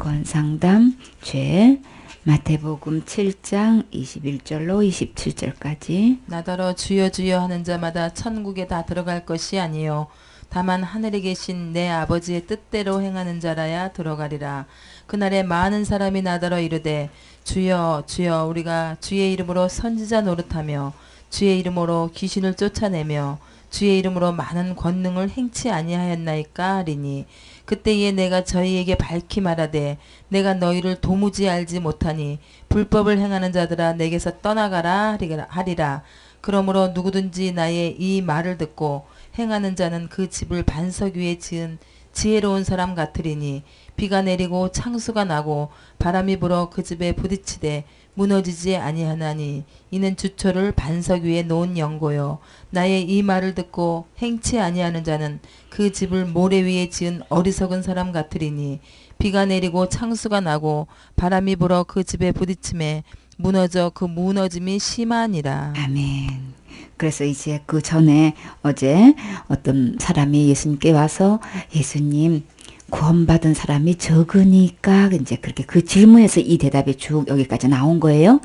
건상담 죄 마태복음 7장 21절로 27절까지. 나더러 주여 주여 하는 자마다 천국에 다 들어갈 것이 아니요 다만 하늘에 계신 내 아버지의 뜻대로 행하는 자라야 들어가리라. 그날에 많은 사람이 나더러 이르되 주여 주여 우리가 주의 이름으로 선지자 노릇하며 주의 이름으로 귀신을 쫓아내며 주의 이름으로 많은 권능을 행치 아니하였나이까 하리니 그때에 내가 저희에게 밝히 말하되 내가 너희를 도무지 알지 못하니 불법을 행하는 자들아 내게서 떠나가라 하리라. 그러므로 누구든지 나의 이 말을 듣고 행하는 자는 그 집을 반석 위에 지은 지혜로운 사람 같으리니 비가 내리고 창수가 나고 바람이 불어 그 집에 부딪히되 무너지지 아니하나니 이는 주초를 반석 위에 놓은 연고요. 나의 이 말을 듣고 행치 아니하는 자는 그 집을 모래 위에 지은 어리석은 사람 같으리니 비가 내리고 창수가 나고 바람이 불어 그 집에 부딪힘에 무너져 그 무너짐이 심하니라. 아멘. 그래서 이제 그 전에 어제 어떤 사람이 예수님께 와서 예수님 구원받은 사람이 적으니까 이제 그렇게 그 질문에서 이 대답이 쭉 여기까지 나온 거예요.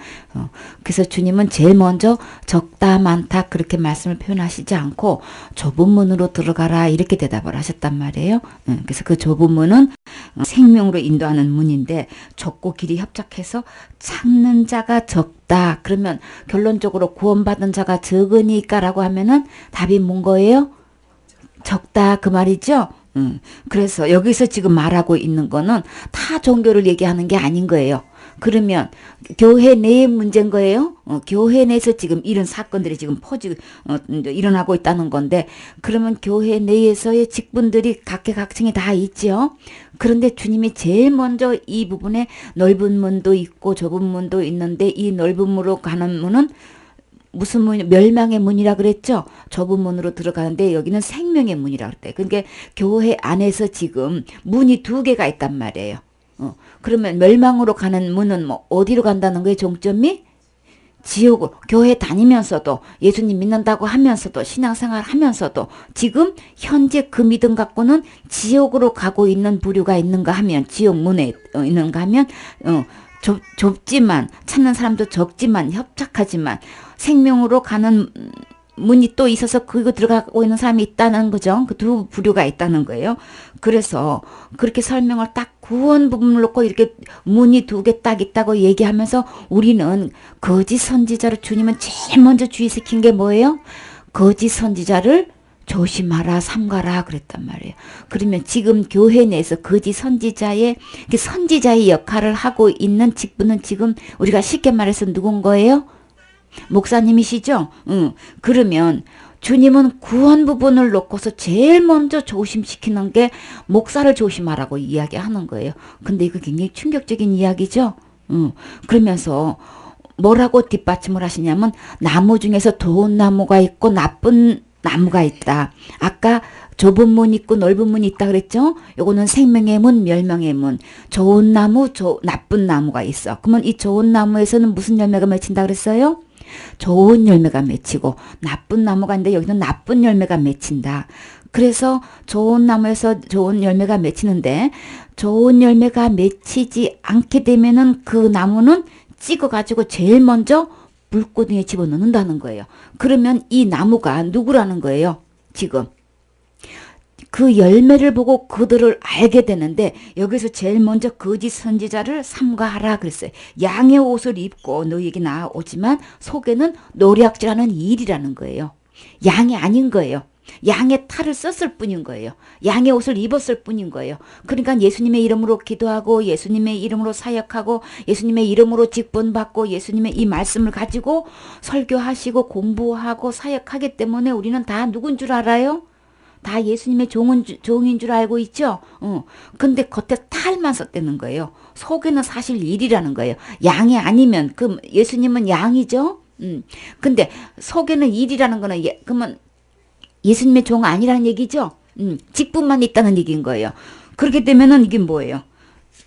그래서 주님은 제일 먼저 적다 많다 그렇게 말씀을 표현하시지 않고 좁은 문으로 들어가라 이렇게 대답을 하셨단 말이에요. 그래서 그 좁은 문은 생명으로 인도하는 문인데 좁고 길이 협착해서 찾는 자가 적다. 그러면 결론적으로 구원받은 자가 적으니까 라고 하면은 답이 뭔 거예요? 적다 그 말이죠. 그래서 여기서 지금 말하고 있는 거는 타 종교를 얘기하는 게 아닌 거예요. 그러면 교회 내의 문제인 거예요. 교회 내에서 지금 이런 사건들이 지금 일어나고 있다는 건데 그러면 교회 내에서의 직분들이 각계각층이 다 있죠. 그런데 주님이 제일 먼저 이 부분에 넓은 문도 있고 좁은 문도 있는데 이 넓은 문으로 가는 문은 무슨 문, 멸망의 문이라 그랬죠? 좁은 문으로 들어가는데 여기는 생명의 문이라 그랬대. 그러니까 교회 안에서 지금 문이 두 개가 있단 말이에요. 그러면 멸망으로 가는 문은 뭐 어디로 간다는 거예요? 종점이? 지옥으로. 교회 다니면서도 예수님 믿는다고 하면서도 신앙생활 하면서도 지금 현재 그 믿음 갖고는 지옥으로 가고 있는 부류가 있는가 하면 지옥 문에 있는가 하면 좁지만 찾는 사람도 적지만 협착하지만 생명으로 가는 문이 또 있어서 그거 들어가고 있는 사람이 있다는 거죠. 그 두 부류가 있다는 거예요. 그래서 그렇게 설명을 딱 구원 부분을 놓고 이렇게 문이 두 개 딱 있다고 얘기하면서 우리는 거짓 선지자를 주님은 제일 먼저 주의시킨 게 뭐예요? 거짓 선지자를 조심하라 삼가라 그랬단 말이에요. 그러면 지금 교회 내에서 거짓 선지자의 역할을 하고 있는 직분은 지금 우리가 쉽게 말해서 누군 거예요? 목사님이시죠? 그러면 주님은 구원 부분을 놓고서 제일 먼저 조심시키는 게 목사를 조심하라고 이야기하는 거예요. 근데 이거 굉장히 충격적인 이야기죠? 그러면서 뭐라고 뒷받침을 하시냐면 나무 중에서 좋은 나무가 있고 나쁜 나무가 있다. 아까 좁은 문 있고 넓은 문이 있다 그랬죠? 요거는 생명의 문, 멸망의 문. 좋은 나무, 나쁜 나무가 있어. 그러면 이 좋은 나무에서는 무슨 열매가 맺힌다 그랬어요? 좋은 열매가 맺히고 나쁜 나무가 있는데 여기는 나쁜 열매가 맺힌다. 그래서 좋은 나무에서 좋은 열매가 맺히는데 좋은 열매가 맺히지 않게 되면은 그 나무는 찍어가지고 제일 먼저 물고등에 집어넣는다는 거예요. 그러면 이 나무가 누구라는 거예요? 지금. 그 열매를 보고 그들을 알게 되는데 여기서 제일 먼저 거짓 선지자를 삼가하라 그랬어요. 양의 옷을 입고 너희에게 나오지만 속에는 노략질하는 일이라는 거예요. 양이 아닌 거예요. 양의 탈을 썼을 뿐인 거예요. 양의 옷을 입었을 뿐인 거예요. 그러니까 예수님의 이름으로 기도하고 예수님의 이름으로 사역하고 예수님의 이름으로 직분받고 예수님의 이 말씀을 가지고 설교하시고 공부하고 사역하기 때문에 우리는 다 누군 줄 알아요? 다 예수님의 종인 줄 알고 있죠? 근데 겉에 탈만 썼다는 거예요. 속에는 사실 일이라는 거예요. 양이 아니면, 예수님은 양이죠? 근데 속에는 일이라는 거는, 그러면 예수님의 종 아니라는 얘기죠? 직분만 있다는 얘기인 거예요. 그렇게 되면은 이게 뭐예요?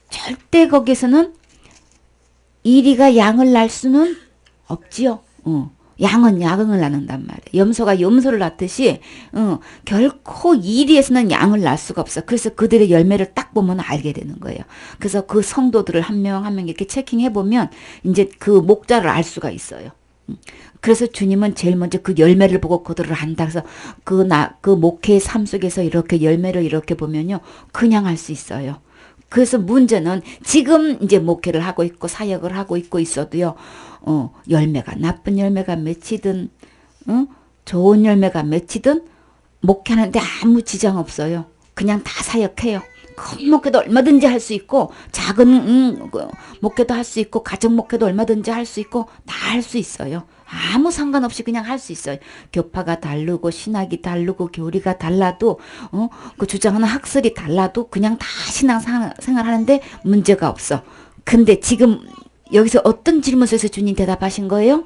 절대 거기서는 이리가 양을 낳을 수는 없지요. 양은 양을 낳는단 말이에요. 염소가 염소를 낳듯이 결코 이리에서는 양을 낳을 수가 없어. 그래서 그들의 열매를 딱 보면 알게 되는 거예요. 그래서 그 성도들을 한 명 한 명 이렇게 체킹해 보면 이제 그 목자를 알 수가 있어요. 그래서 주님은 제일 먼저 그 열매를 보고 그들을 안다. 그래서 그 목회의 삶 속에서 이렇게 열매를 이렇게 보면요, 그냥 할 수 있어요. 그래서 문제는 지금 이제 목회를 하고 있고 사역을 하고 있고 있어도요, 열매가 나쁜 열매가 맺히든, 좋은 열매가 맺히든 목회하는데 아무 지장 없어요. 그냥 다 사역해요. 큰 목회도 얼마든지 할 수 있고 작은 목회도 할 수 있고 가정 목회도 얼마든지 할 수 있고 다 할 수 있어요. 아무 상관없이 그냥 할 수 있어요. 교파가 다르고 신학이 다르고 교리가 달라도 그 주장하는 학설이 달라도 그냥 다 신앙 생활하는데 문제가 없어. 근데 지금 여기서 어떤 질문 속에서 주님 대답하신 거예요?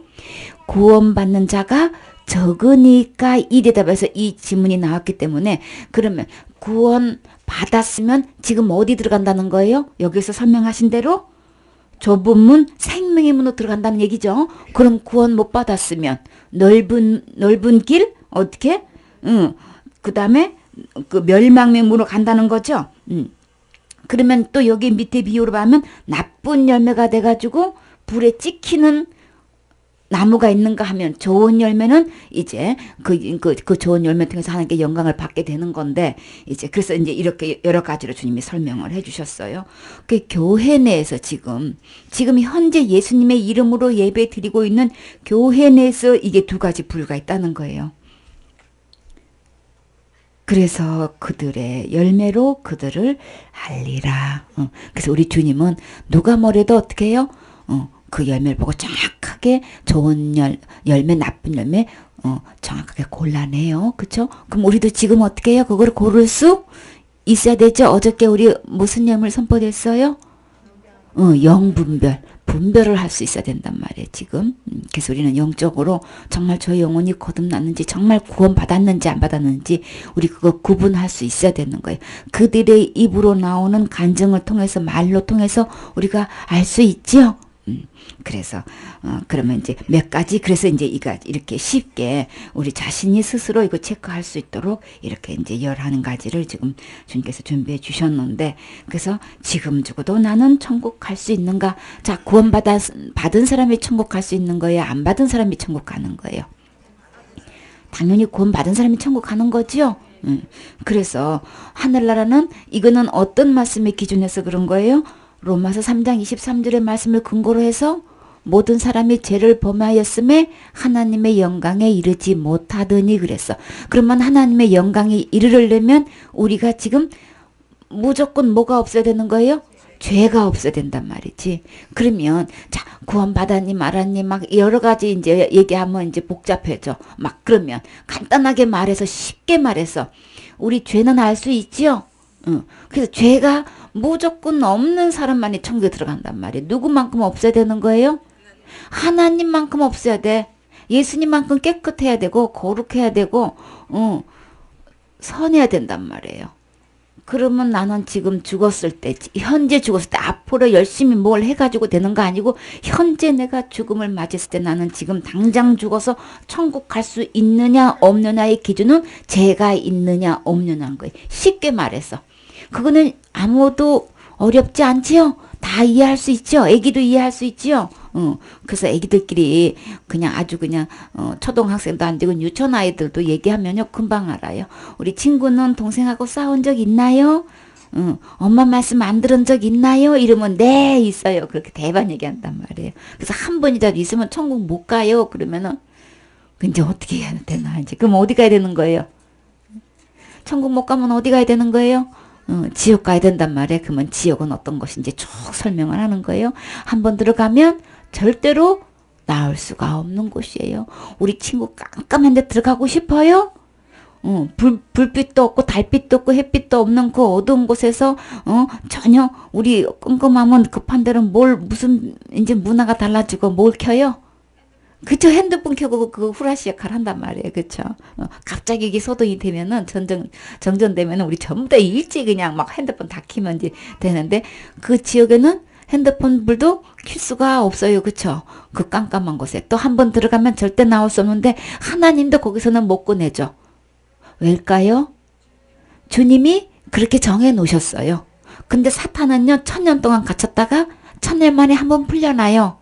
구원받는 자가 적으니까 이 대답에서 이 질문이 나왔기 때문에, 그러면 구원 받았으면 지금 어디 들어간다는 거예요? 여기서 설명하신 대로 좁은 문, 생명의 문으로 들어간다는 얘기죠. 그럼 구원 못 받았으면 넓은 길 어떻게? 그 다음에 그 멸망의 문으로 간다는 거죠. 그러면 또 여기 밑에 비유로 보면 나쁜 열매가 돼가지고 불에 찍히는 나무가 있는가 하면 좋은 열매는 이제 그 좋은 열매 통해서 하나님께 영광을 받게 되는 건데, 이제 그래서 이제 이렇게 여러 가지로 주님이 설명을 해주셨어요. 그 교회 내에서 지금 현재 예수님의 이름으로 예배 드리고 있는 교회 내에서 이게 두 가지 부류가 있다는 거예요. 그래서 그들의 열매로 그들을 알리라. 그래서 우리 주님은 누가 뭐래도 어떻게 해요? 그 열매를 보고 정확하게 좋은 열매, 나쁜 열매 정확하게 골라내요. 그렇죠? 그럼 우리도 지금 어떻게 해요? 그걸 고를 수 있어야 되죠. 어저께 우리 무슨 열매를 선포했어요? 분별을 할 수 있어야 된단 말이에요, 지금. 그래서 우리는 영적으로 정말 저희 영혼이 거듭났는지, 정말 구원받았는지 안 받았는지, 우리 그거 구분할 수 있어야 되는 거예요. 그들의 입으로 나오는 간증을 통해서, 말로 통해서 우리가 알 수 있죠? 그래서 그러면 이제 몇 가지, 그래서 이제 이렇게 쉽게 우리 자신이 스스로 이거 체크할 수 있도록 이렇게 이제 11가지를 지금 주님께서 준비해 주셨는데, 그래서 지금 죽어도 나는 천국 갈 수 있는가? 자, 받은 사람이 천국 갈 수 있는 거예요? 안 받은 사람이 천국 가는 거예요? 당연히 구원 받은 사람이 천국 가는 거죠. 그래서 하늘나라는 이거는 어떤 말씀의 기준에서 그런 거예요? 로마서 3장 23절의 말씀을 근거로 해서 모든 사람이 죄를 범하였음에 하나님의 영광에 이르지 못하더니 그랬어. 그러면 하나님의 영광에 이르려면 우리가 지금 무조건 뭐가 없어야 되는 거예요? 죄가 없어야 된단 말이지. 그러면 자, 구원받았니 말았니 막 여러 가지 이제 얘기하면 이제 복잡해져. 막 그러면 간단하게 말해서, 쉽게 말해서 우리 죄는 알 수 있지요? 그래서 죄가 무조건 없는 사람만이 천국에 들어간단 말이에요. 누구만큼 없어야 되는 거예요? 하나님만큼 없어야 돼. 예수님만큼 깨끗해야 되고 거룩해야 되고 선해야 된단 말이에요. 그러면 나는 지금 죽었을 때, 현재 죽었을 때 앞으로 열심히 뭘 해가지고 되는 거 아니고, 현재 내가 죽음을 맞았을 때 나는 지금 당장 죽어서 천국 갈 수 있느냐 없느냐의 기준은 죄가 있느냐 없느냐인 거예요. 쉽게 말해서. 그거는 아무도 어렵지 않지요? 다 이해할 수 있죠? 애기도 이해할 수 있지요? 그래서 애기들끼리 그냥 아주 그냥 초등학생도 안 되고 유치원 아이들도 얘기하면요 금방 알아요. 우리 친구는 동생하고 싸운 적 있나요? 엄마 말씀 안 들은 적 있나요? 이러면 네 있어요. 그렇게 대반 얘기한단 말이에요. 그래서 한 번이라도 있으면 천국 못 가요. 그러면은 이제 어떻게 해야 되나 이제. 그럼 어디 가야 되는 거예요? 천국 못 가면 어디 가야 되는 거예요? 지옥 가야 된단 말이에요. 그러면 지옥은 어떤 것인지 쭉 설명을 하는 거예요. 한번 들어가면 절대로 나올 수가 없는 곳이에요. 우리 친구 깜깜한 데 들어가고 싶어요? 불빛도 없고 달빛도 없고 햇빛도 없는 그 어두운 곳에서 전혀 우리 끔끔하면 급한 데는 무슨 이제 문화가 달라지고 뭘 켜요? 그쵸? 핸드폰 켜고 그 후라시 역할 한단 말이에요. 그쵸? 갑자기 이게 소동이 되면은 정전되면은 우리 전부 다 일찍 그냥 막 핸드폰 다 키면 이제 되는데, 그 지역에는 핸드폰 불도 켤 수가 없어요. 그쵸? 그 깜깜한 곳에. 또 한 번 들어가면 절대 나올 수 없는데 하나님도 거기서는 못 꺼내죠. 왜일까요? 주님이 그렇게 정해 놓으셨어요. 근데 사탄은요, 1000년 동안 갇혔다가 1000년 만에 한 번 풀려나요.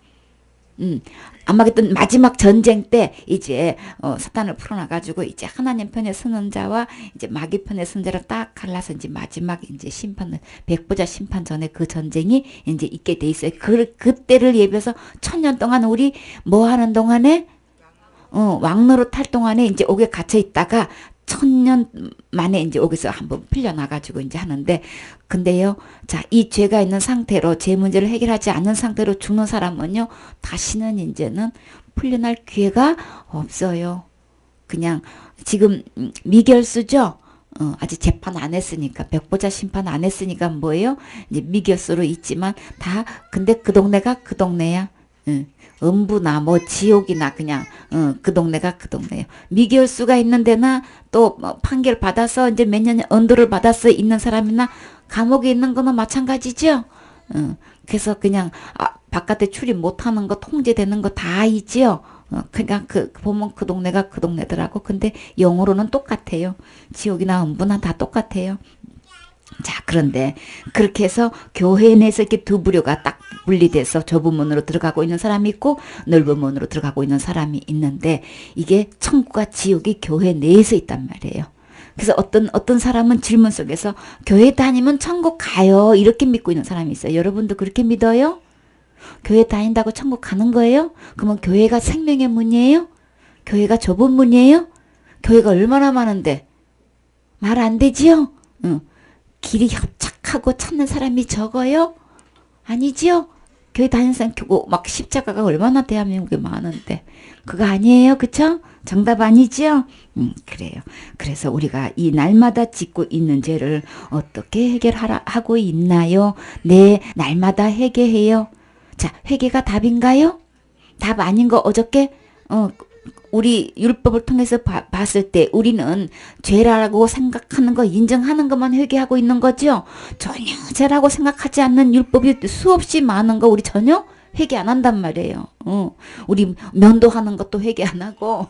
아마겟돈 마지막 전쟁 때 이제 사탄을 풀어놔가지고 이제 하나님 편에 서는 자와 이제 마귀 편에 서는 자를 딱 갈라서 이제 마지막 이제 심판을 백보자 심판 전에 그 전쟁이 이제 있게 돼 있어요. 그때를 예비해서 1000년 동안 우리 뭐 하는 동안에 왕노릇 할 동안에 이제 옥에 갇혀 있다가 1000년 만에 이제 여기서 한번 풀려나가지고 이제 하는데, 근데요, 자, 이 죄가 있는 상태로 죄 문제를 해결하지 않는 상태로 죽는 사람은요, 다시는 이제는 풀려날 기회가 없어요. 그냥 지금 미결수죠? 아직 재판 안 했으니까, 백보자 심판 안 했으니까 뭐예요? 이제 미결수로 있지만 다, 근데 그 동네가 그 동네야. 음부나 뭐 지옥이나 그냥 그 동네가 그 동네예요. 미결수가 있는 데나 또뭐 판결 받아서 이제 몇 년 언도를 받아서 있는 사람이나 감옥에 있는 거나 마찬가지죠. 그래서 그냥 바깥에 출입 못하는 거 통제되는 거 다 있지요. 그냥 보면 그 동네가 그 동네더라고. 근데 영어로는 똑같아요. 지옥이나 음부나 다 똑같아요. 자, 그런데 그렇게 해서 교회 내에서 이렇게 두 부류가 딱 분리돼서 좁은 문으로 들어가고 있는 사람이 있고 넓은 문으로 들어가고 있는 사람이 있는데, 이게 천국과 지옥이 교회 내에서 있단 말이에요. 그래서 어떤 사람은 질문 속에서 교회 다니면 천국 가요 이렇게 믿고 있는 사람이 있어요. 여러분도 그렇게 믿어요? 교회 다닌다고 천국 가는 거예요? 그러면 교회가 생명의 문이에요? 교회가 좁은 문이에요? 교회가 얼마나 많은데 말 안 되지요? 길이 협착하고 찾는 사람이 적어요? 아니지요? 교회 다니는 사람 막 십자가가 얼마나 대한민국에 많은데 그거 아니에요, 그쵸? 정답 아니지요? 그래요. 그래서 우리가 이 날마다 짓고 있는 죄를 어떻게 해결하고 있나요? 네, 날마다 회개해요. 자, 회개가 답인가요? 답 아닌 거 어저께 우리 율법을 통해서 봤을 때 우리는 죄라고 생각하는 거, 인정하는 것만 회개하고 있는 거죠. 전혀 죄라고 생각하지 않는 율법이 수없이 많은 거 우리 전혀 회개 안 한단 말이에요. 우리 면도하는 것도 회개 안 하고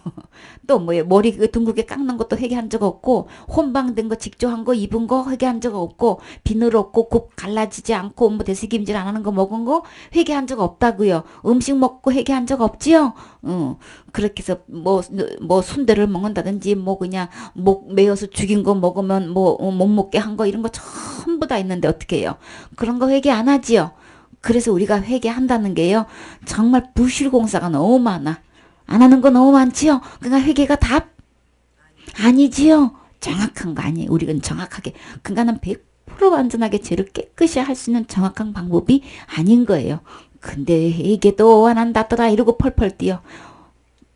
또 뭐예요? 머리 둥글게 깎는 것도 회개한 적 없고, 혼방된 거 직조한 거 입은 거 회개한 적 없고, 비늘 없고 굽 갈라지지 않고 뭐 대세김질 안 하는 거 먹은 거 회개한 적 없다고요. 음식 먹고 회개한 적 없지요. 그렇게 해서 뭐 순대를 먹는다든지 뭐 그냥 목 메어서 죽인 거 먹으면 뭐 못 먹게 한 거 이런 거 전부 다 있는데 어떻게 해요? 그런 거 회개 안 하지요. 그래서 우리가 회개한다는 게요, 정말 부실공사가 너무 많아. 안 하는 거 너무 많지요. 그러니까 회개가 답? 아니지요. 정확한 거 아니에요. 우리는 정확하게, 그러니까는 100% 완전하게 죄를 깨끗이 할 수 있는 정확한 방법이 아닌 거예요. 근데 회개도 안 한다더라 이러고 펄펄 뛰어.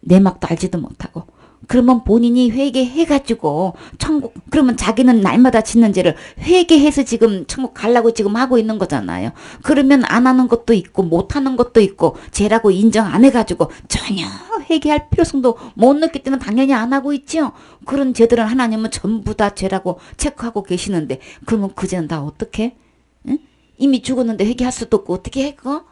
내막도 알지도 못하고. 그러면 본인이 회개해가지고 천국, 그러면 자기는 날마다 짓는 죄를 회개해서 지금 천국 가려고 지금 하고 있는 거잖아요. 그러면 안 하는 것도 있고 못 하는 것도 있고 죄라고 인정 안 해가지고 전혀 회개할 필요성도 못 느끼기 때문에 당연히 안 하고 있죠. 그런 죄들은 하나님은 전부 다 죄라고 체크하고 계시는데, 그러면 그 죄는 다 어떻게? 응? 이미 죽었는데 회개할 수도 없고 어떻게 해 그거?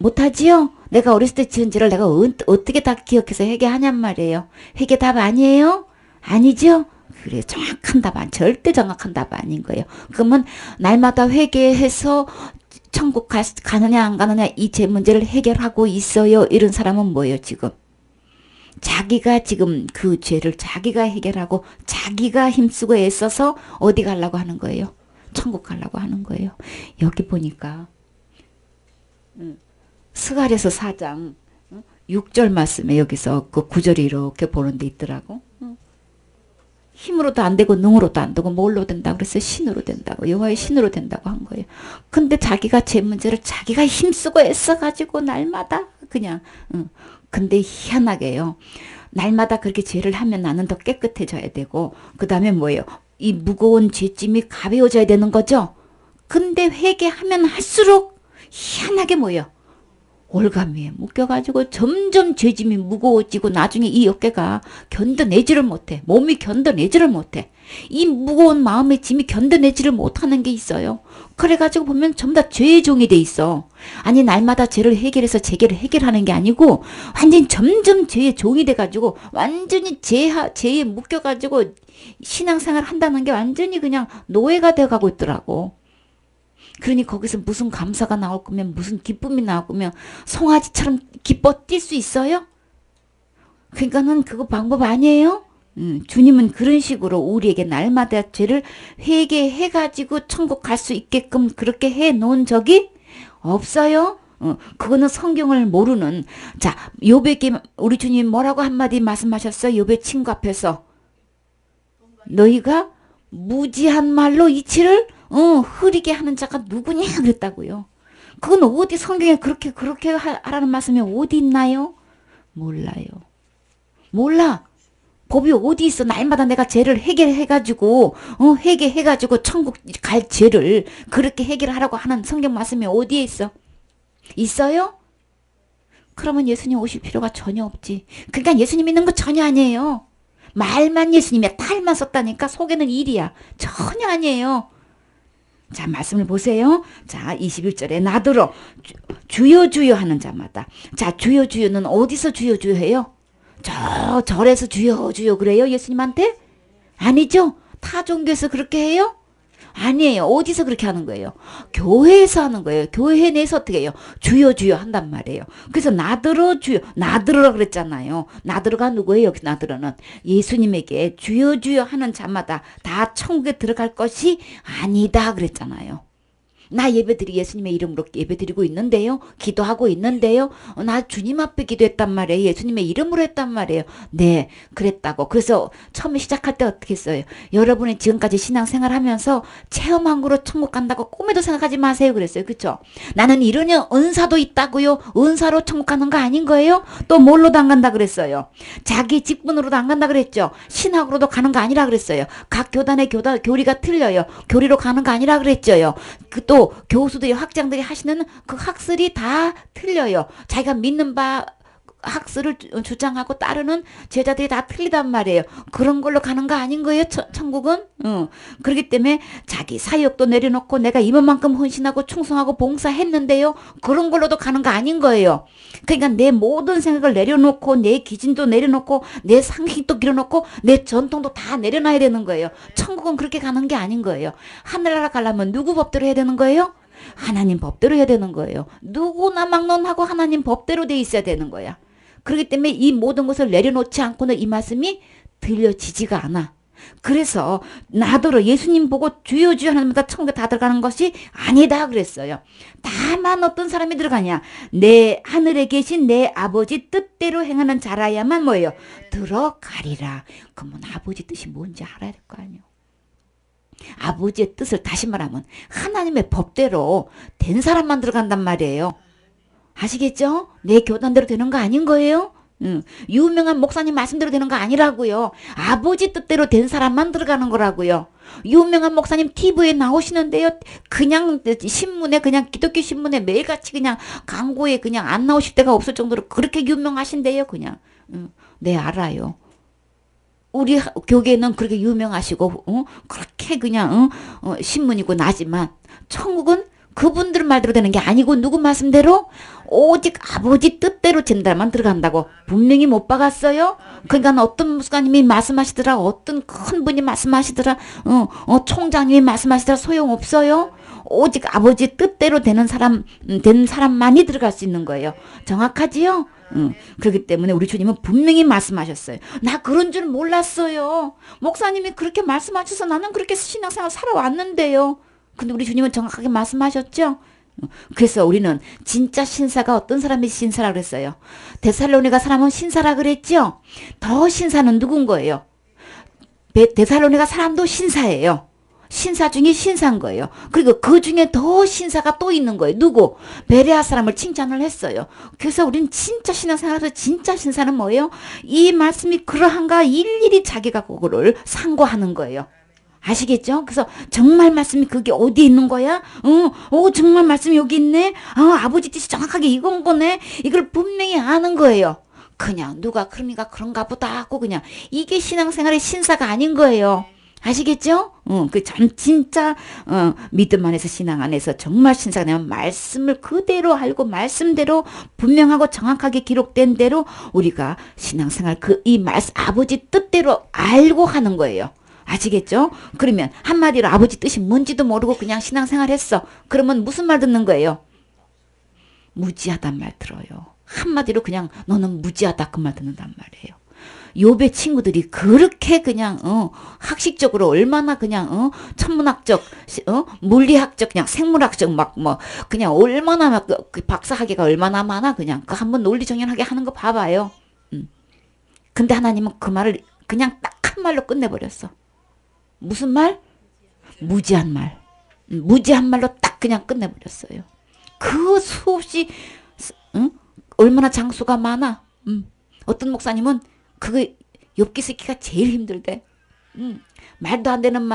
못하지요? 내가 어렸을 때 지은 죄를 내가 어떻게 다 기억해서 회개하냔 말이에요. 회개 답 아니에요? 아니죠? 그래, 정확한 답 절대 정확한 답 아닌 거예요. 그러면 날마다 회개해서 천국 가느냐 안 가느냐 이 죄 문제를 해결하고 있어요. 이런 사람은 뭐예요 지금? 자기가 지금 그 죄를 자기가 해결하고 자기가 힘쓰고 애써서 어디 가려고 하는 거예요? 천국 가려고 하는 거예요. 여기 보니까 스가랴서 4장 6절 말씀에 여기서 그 구절이 이렇게 보는 데 있더라고. 힘으로도 안 되고 능으로도 안 되고 뭘로 된다고 그래서 신으로 된다고, 여호와의 신으로 된다고 한 거예요. 근데 자기가 제 문제를 자기가 힘쓰고 애써가지고 날마다 그냥 근데 희한하게요, 날마다 그렇게 죄를 하면 나는 더 깨끗해져야 되고 그 다음에 뭐예요? 이 무거운 죄짐이 가벼워져야 되는 거죠. 근데 회개하면 할수록 희한하게 뭐예요? 올가미에 묶여가지고 점점 죄짐이 무거워지고 나중에 이 어깨가 견뎌내지를 못해. 몸이 견뎌내지를 못해. 이 무거운 마음의 짐이 견뎌내지를 못하는 게 있어요. 그래가지고 보면 전부 다 죄의 종이 돼 있어. 아니 날마다 죄를 해결해서 죄를 해결하는 게 아니고 완전히 점점 죄의 종이 돼가지고 완전히 죄에 묶여가지고 신앙생활 한다는 게 완전히 그냥 노예가 돼가고 있더라고. 그러니 거기서 무슨 감사가 나올 거면 무슨 기쁨이 나올 거면 송아지처럼 기뻐 뛸 수 있어요? 그러니까는 그거 방법 아니에요? 주님은 그런 식으로 우리에게 날마다 죄를 회개해가지고 천국 갈 수 있게끔 그렇게 해놓은 적이 없어요? 그거는 성경을 모르는. 자, 욥에게 우리 주님 뭐라고 한마디 말씀하셨어요? 욥의 친구 앞에서 너희가 무지한 말로 이치를 흐리게 하는 자가 누구냐 그랬다고요. 그건 어디 성경에 그렇게 하라는 말씀이 어디 있나요? 몰라요. 몰라. 법이 어디 있어. 날마다 내가 죄를 해결해가지고 회개해가지고 천국 갈 죄를 그렇게 해결하라고 하는 성경 말씀이 어디에 있어? 있어요? 그러면 예수님 오실 필요가 전혀 없지. 그러니까 예수님 믿는 거 전혀 아니에요. 말만 예수님이야. 탈만 썼다니까 속에는 일이야. 전혀 아니에요. 자, 말씀을 보세요. 자, 21절에 나더러 주여 주여 하는 자마다. 자, 주여 주여는 어디서 주여 주여 해요? 저 절에서 주여 주여 그래요? 예수님한테? 아니죠. 타 종교에서 그렇게 해요? 아니에요. 어디서 그렇게 하는 거예요? 교회에서 하는 거예요. 교회 내에서 어떻게 해요? 주여 주여 한단 말이에요. 그래서 나더러 주여, 나더러라 그랬잖아요. 나더러가 누구예요? 여기 나더러는 예수님에게 주여 주여 하는 자마다 다 천국에 들어갈 것이 아니다 그랬잖아요. 나 예배드리 예수님의 이름으로 예배드리고 있는데요. 기도하고 있는데요. 나 주님 앞에 기도했단 말이에요. 예수님의 이름으로 했단 말이에요. 네, 그랬다고. 그래서 처음에 시작할 때 어떻게 했어요? 여러분이 지금까지 신앙생활 하면서 체험한 거로 천국 간다고 꿈에도 생각하지 마세요. 그랬어요. 그렇죠? 나는 이런 은사도 있다고요. 은사로 천국 가는 거 아닌 거예요? 또 뭘로도 안 간다 그랬어요. 자기 직분으로도 안 간다 그랬죠. 신학으로도 가는 거 아니라 그랬어요. 각 교단의 교리가 틀려요. 교리로 가는 거 아니라 그랬죠요. 또 교수들이 학장들이 하시는 그 학설이 다 틀려요. 자기가 믿는 바 학설을 주장하고 따르는 제자들이 다 틀리단 말이에요. 그런 걸로 가는 거 아닌 거예요, 천국은? 그렇기 때문에 자기 사역도 내려놓고 내가 이만큼 헌신하고 충성하고 봉사했는데요. 그런 걸로도 가는 거 아닌 거예요. 그러니까 내 모든 생각을 내려놓고 내 기준도 내려놓고 내 상식도 내려놓고 내 전통도 다 내려놔야 되는 거예요. 천국은 그렇게 가는 게 아닌 거예요. 하늘나라 가려면 누구 법대로 해야 되는 거예요? 하나님 법대로 해야 되는 거예요. 누구나 막론하고 하나님 법대로 돼 있어야 되는 거야. 그렇기 때문에 이 모든 것을 내려놓지 않고는 이 말씀이 들려지지가 않아. 그래서 나더러 예수님 보고 주여 주여 하나마다 천국에 다 들어가는 것이 아니다 그랬어요. 다만 어떤 사람이 들어가냐? 내 하늘에 계신 내 아버지 뜻대로 행하는 자라야만 뭐예요? 들어가리라. 그러면 아버지 뜻이 뭔지 알아야 될 거 아니에요. 아버지의 뜻을 다시 말하면 하나님의 법대로 된 사람만 들어간단 말이에요. 아시겠죠? 내 교단대로 되는 거 아닌 거예요? 유명한 목사님 말씀대로 되는 거 아니라고요. 아버지 뜻대로 된 사람만 들어가는 거라고요. 유명한 목사님 TV에 나오시는데요. 그냥 신문에 그냥 기독교 신문에 매일같이 그냥 광고에 그냥 안 나오실 때가 없을 정도로 그렇게 유명하신데요. 그냥 네 알아요. 우리 교계는 그렇게 유명하시고 그렇게 그냥 신문이고 나지만 천국은 그분들 말대로 되는 게 아니고 누구 말씀대로 오직 아버지 뜻대로 된다만 들어간다고 분명히 못 박았어요. 그러니까 어떤 목사님이 말씀하시더라, 어떤 큰 분이 말씀하시더라, 총장님이 말씀하시더라 소용없어요. 오직 아버지 뜻대로 되는 사람 된 사람만이 들어갈 수 있는 거예요. 정확하지요? 그렇기 때문에 우리 주님은 분명히 말씀하셨어요. 나 그런 줄 몰랐어요. 목사님이 그렇게 말씀하셔서 나는 그렇게 신앙생활 살아왔는데요. 근데 우리 주님은 정확하게 말씀하셨죠. 그래서 우리는 진짜 신사가 어떤 사람이 신사라 그랬어요. 데살로니가 사람은 신사라 그랬죠. 더 신사는 누군 거예요? 데살로니가 사람도 신사예요. 신사 중에 신사인 거예요. 그리고 그 중에 더 신사가 또 있는 거예요. 누구? 베레아 사람을 칭찬을 했어요. 그래서 우린 진짜 신앙생활에서 진짜 신사는 뭐예요? 이 말씀이 그러한가 일일이 자기가 그거를 상고하는 거예요. 아시겠죠? 그래서 정말 말씀이 그게 어디 있는 거야? 정말 말씀이 여기 있네? 아버지 뜻이 정확하게 이건 거네? 이걸 분명히 아는 거예요. 그냥 누가 그러니까 그런가 보다 하고 그냥 이게 신앙생활의 신사가 아닌 거예요. 아시겠죠? 진짜, 믿음 안에서 신앙 안에서 정말 신사가 되면 말씀을 그대로 알고 말씀대로 분명하고 정확하게 기록된 대로 우리가 신앙생활 아버지 뜻대로 알고 하는 거예요. 아시겠죠? 그러면 한마디로 아버지 뜻이 뭔지도 모르고 그냥 신앙생활 했어. 그러면 무슨 말 듣는 거예요? 무지하단 말 들어요. 한마디로 그냥 너는 무지하다 그 말 듣는단 말이에요. 욥의 친구들이 그렇게 그냥 학식적으로 얼마나 그냥 천문학적 물리학적 그냥 생물학적 막 뭐 그냥 얼마나 막 그 박사학위가 얼마나 많아 그냥 그 한번 논리정연하게 하는 거 봐봐요. 근데 하나님은 그 말을 그냥 딱 한 말로 끝내버렸어. 무슨 말? 무지한 말. 무지한 말로 딱 그냥 끝내버렸어요. 그 수없이 얼마나 장수가 많아. 어떤 목사님은 그거 욥기 쓰기가 제일 힘들대. 말도 안 되는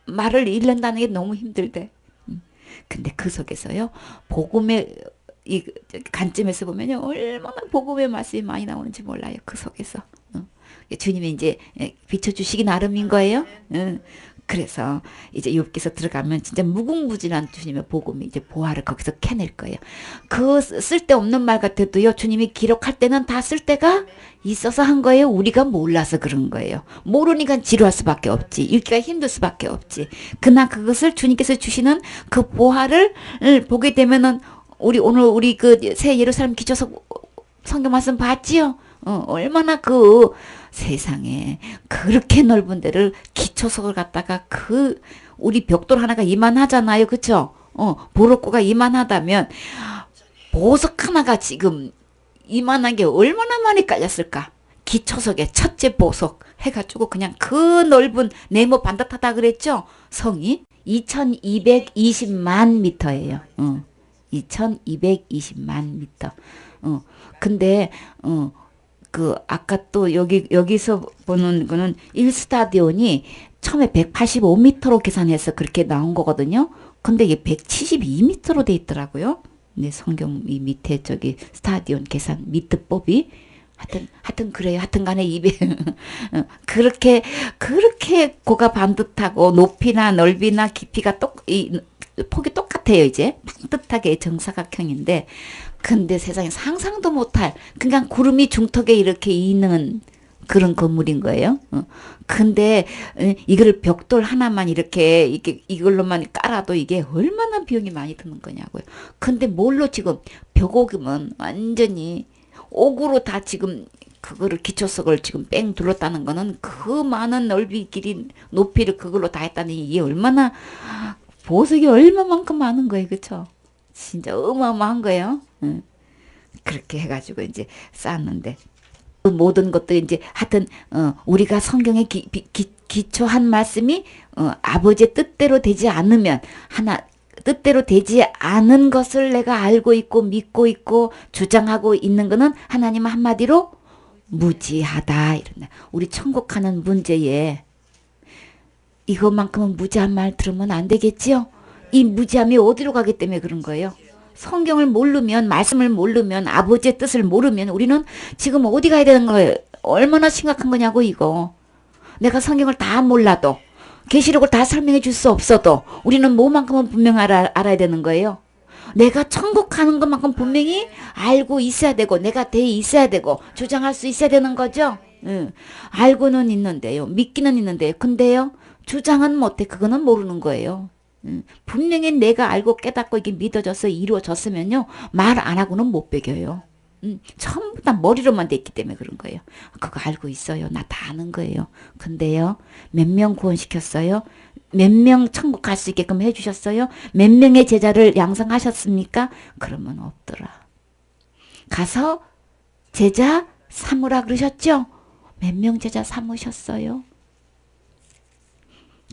말을 읽는다는 게 너무 힘들대. 근데 그 속에서요 복음의 이 관점에서 보면요 얼마나 복음의 말씀이 많이 나오는지 몰라요. 그 속에서 주님이 이제 비춰주시기 나름인 거예요. 그래서 이제 욥기서 들어가면 진짜 무궁무진한 주님의 복음이 이제 보화를 거기서 캐낼 거예요. 그 쓸데없는 말 같아도요 주님이 기록할 때는 다 쓸데가 있어서 한 거예요. 우리가 몰라서 그런 거예요. 모르니까 지루할 수밖에 없지. 읽기가 힘들 수밖에 없지. 그러나 그것을 주님께서 주시는 그 보화를 보게 되면은 우리 그 새 예루살렘 기초석 성경 말씀 봤지요? 얼마나 그 세상에 그렇게 넓은 데를 기초석을 갖다가 우리 벽돌 하나가 이만하잖아요. 그쵸? 보로코가 이만하다면 보석 하나가 지금 이만한 게 얼마나 많이 깔렸을까? 기초석에 첫째 보석 해가지고 그냥 그 넓은 네모 반듯하다 그랬죠? 성이 2220만 미터예요. 2220만 미터. 근데 아까 또 여기서 보는 거는 1스타디온이 처음에 185m로 계산해서 그렇게 나온 거거든요. 근데 이게 172m로 돼 있더라고요. 네, 성경 이 밑에 저기 스타디온 계산 미트법이 하여튼 그래요. 하여튼 간에 그렇게 고가 반듯하고 높이나 넓이나 깊이가 폭이 똑같아요. 이제 반듯하게 정사각형인데 근데 세상에 상상도 못할 그냥 구름이 중턱에 이렇게 있는 그런 건물인 거예요. 근데 이걸 벽돌 하나만 이렇게 이걸로만 깔아도 이게 얼마나 비용이 많이 드는 거냐고요. 근데 뭘로 지금 벽옥이면 완전히 옥으로 다 지금 그거를 기초석을 지금 뺑 둘렀다는 거는 그 많은 넓이 길이 높이를 그걸로 다 했다니 이게 얼마나 보석이 얼마만큼 많은 거예요. 그쵸? 진짜 어마어마한 거예요. 그렇게 해가지고 이제 쌓았는데 그 모든 것도 이제 하여튼 우리가 성경에 기초한 말씀이 아버지의 뜻대로 되지 않으면 뜻대로 되지 않은 것을 내가 알고 있고 믿고 있고 주장하고 있는 거는 하나님은 한마디로 무지하다 이런다. 우리 천국 가는 문제에 이것만큼은 무지한 말 들으면 안 되겠지요? 이 무지함이 어디로 가기 때문에 그런 거예요? 성경을 모르면 말씀을 모르면 아버지의 뜻을 모르면 우리는 지금 어디 가야 되는 거예요? 얼마나 심각한 거냐고 이거. 내가 성경을 다 몰라도 계시록을 다 설명해 줄 수 없어도 우리는 뭐만큼은 분명 알아야 되는 거예요. 내가 천국 가는 것만큼 분명히 알고 있어야 되고 내가 돼 있어야 되고 주장할 수 있어야 되는 거죠. 알고는 있는데요. 믿기는 있는데요. 근데요. 주장은 못해. 그거는 모르는 거예요. 분명히 내가 알고 깨닫고 이게 믿어져서 이루어졌으면요. 말 안 하고는 못 배겨요. 전부 다 머리로만 돼 있기 때문에 그런 거예요. 그거 알고 있어요. 나 다 아는 거예요. 근데요. 몇 명 구원시켰어요? 몇 명 천국 갈 수 있게끔 해주셨어요? 몇 명의 제자를 양성하셨습니까? 그러면 없더라. 가서 제자 삼으라 그러셨죠? 몇 명 제자 삼으셨어요?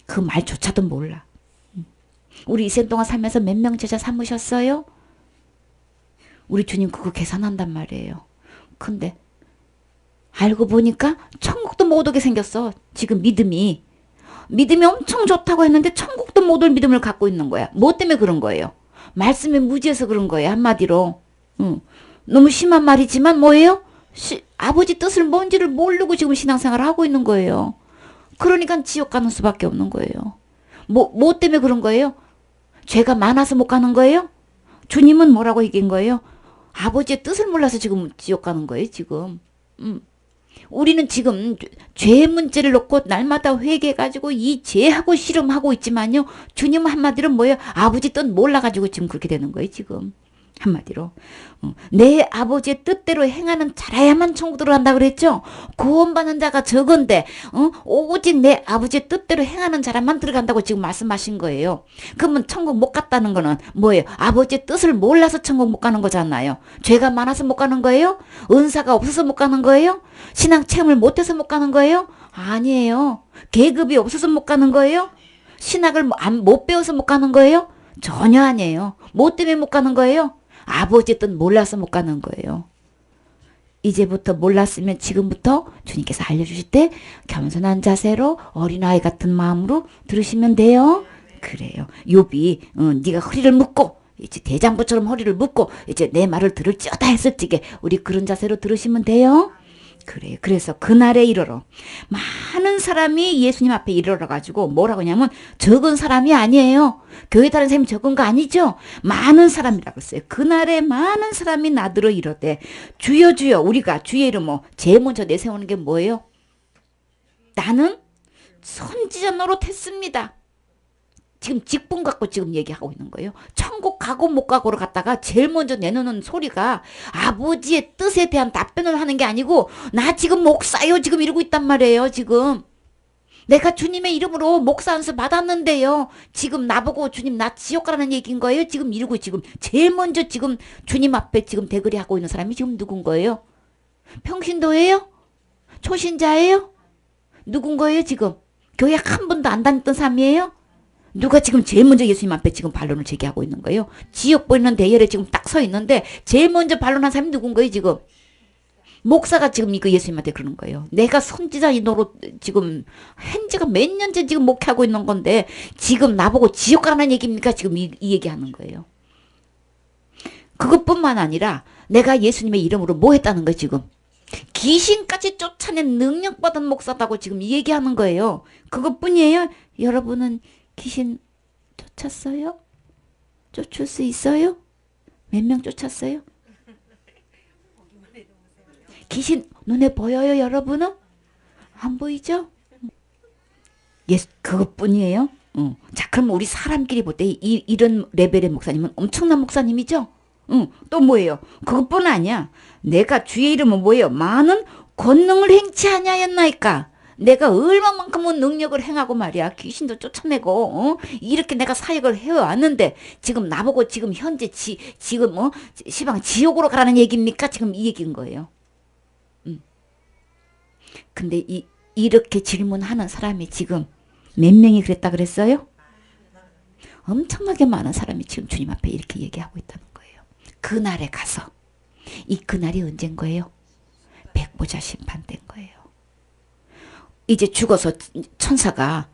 그 말조차도 몰라. 우리 이생 동안 살면서 몇 명 제자 삼으셨어요? 우리 주님 그거 계산한단 말이에요. 근데 알고 보니까 천국도 못 오게 생겼어. 지금 믿음이. 믿음이 엄청 좋다고 했는데 천국도 못 올 믿음을 갖고 있는 거야. 뭐 때문에 그런 거예요? 말씀에 무지해서 그런 거예요. 한마디로. 너무 심한 말이지만 뭐예요? 아버지 뜻을 뭔지를 모르고 지금 신앙생활을 하고 있는 거예요. 그러니까 지옥 가는 수밖에 없는 거예요. 뭐 때문에 그런 거예요? 죄가 많아서 못 가는 거예요? 주님은 뭐라고 얘기한 거예요? 아버지의 뜻을 몰라서 지금 지옥 가는 거예요, 지금. 우리는 지금 죄의 문제를 놓고 날마다 회개해가지고 이 죄하고 씨름하고 있지만요. 주님은 한마디로 뭐예요? 아버지 뜻 몰라가지고 지금 그렇게 되는 거예요, 지금. 한마디로. 내 아버지의 뜻대로 행하는 자라야만 천국 들어간다 그랬죠? 구원받는 자가 적은데 오직 내 아버지의 뜻대로 행하는 자라만 들어간다고 지금 말씀하신 거예요. 그러면 천국 못 갔다는 거는 뭐예요? 아버지의 뜻을 몰라서 천국 못 가는 거잖아요. 죄가 많아서 못 가는 거예요? 은사가 없어서 못 가는 거예요? 신앙 체험을 못해서 못 가는 거예요? 아니에요. 계급이 없어서 못 가는 거예요? 신학을 못 배워서 못 가는 거예요? 전혀 아니에요. 뭐 때문에 못 가는 거예요? 아버지 뜻 몰라서 못 가는 거예요. 이제부터 몰랐으면 지금부터 주님께서 알려주실 때 겸손한 자세로 어린아이 같은 마음으로 들으시면 돼요. 그래요. 욥이 네가 허리를 묶고 이제 대장부처럼 허리를 묶고 이제 내 말을 들을지어다 했을 적에 우리 그런 자세로 들으시면 돼요. 그래요. 그래서 그날에 이르러 많은 사람이 예수님 앞에 이르러 가지고 뭐라고 하냐면 적은 사람이 아니에요. 교회 다니는 사람이 적은 거 아니죠. 많은 사람이라고 했어요. 그날에 많은 사람이 나더러 이르되 주여 주여. 우리가 주의 이름을 제일 먼저 내세우는 게 뭐예요? 나는 선지자 노릇했습니다. 지금 직분 갖고 지금 얘기하고 있는 거예요. 천국 가고 못 가고를 갖다가 제일 먼저 내놓는 소리가 아버지의 뜻에 대한 답변을 하는 게 아니고 나 지금 목사요 지금 이러고 있단 말이에요. 지금 내가 주님의 이름으로 목사 안수 받았는데요. 지금 나보고 주님 나 지옥 가라는 얘기인 거예요. 지금 이러고 지금 제일 먼저 지금 주님 앞에 지금 대거리 하고 있는 사람이 지금 누군 거예요? 평신도예요? 초신자예요? 누군 거예요 지금? 교회 한 번도 안 다녔던 사람이에요? 누가 지금 제일 먼저 예수님 앞에 지금 반론을 제기하고 있는 거예요? 지옥 보이는 대열에 지금 딱 서 있는데 제일 먼저 반론한 사람이 누군 거예요 지금? 목사가 지금 이거 예수님한테 그러는 거예요. 내가 선지자 노릇 지금 현지가 몇 년째 지금 목회하고 있는 건데 지금 나보고 지옥 가라는 얘기입니까? 지금 이 얘기하는 거예요. 그것뿐만 아니라 내가 예수님의 이름으로 뭐 했다는 거예요 지금? 귀신까지 쫓아낸 능력받은 목사다고 지금 이 얘기하는 거예요. 그것뿐이에요? 여러분은 귀신 쫓았어요? 쫓을 수 있어요? 몇 명 쫓았어요? 귀신 눈에 보여요 여러분은? 안 보이죠? 그것뿐이에요? 자 그럼 우리 사람끼리 볼 때 이런 레벨의 목사님은 엄청난 목사님이죠? 또 뭐예요? 그것뿐 아니야. 내가 주의 이름은 뭐예요? 많은 권능을 행치하냐였나이까. 내가 얼마만큼은 능력을 행하고 말이야. 귀신도 쫓아내고 이렇게 내가 사역을 해왔는데 지금 나보고 지금 현재 지금 시방 지옥으로 가라는 얘기입니까? 지금 이 얘기인 거예요. 근데 이렇게 질문하는 사람이 지금 몇 명이 그랬다 그랬어요? 엄청나게 많은 사람이 지금 주님 앞에 이렇게 얘기하고 있다는 거예요. 그날에 가서 이 그날이 언젠 거예요? 백보자 심판된 거예요. 이제 죽어서 천사가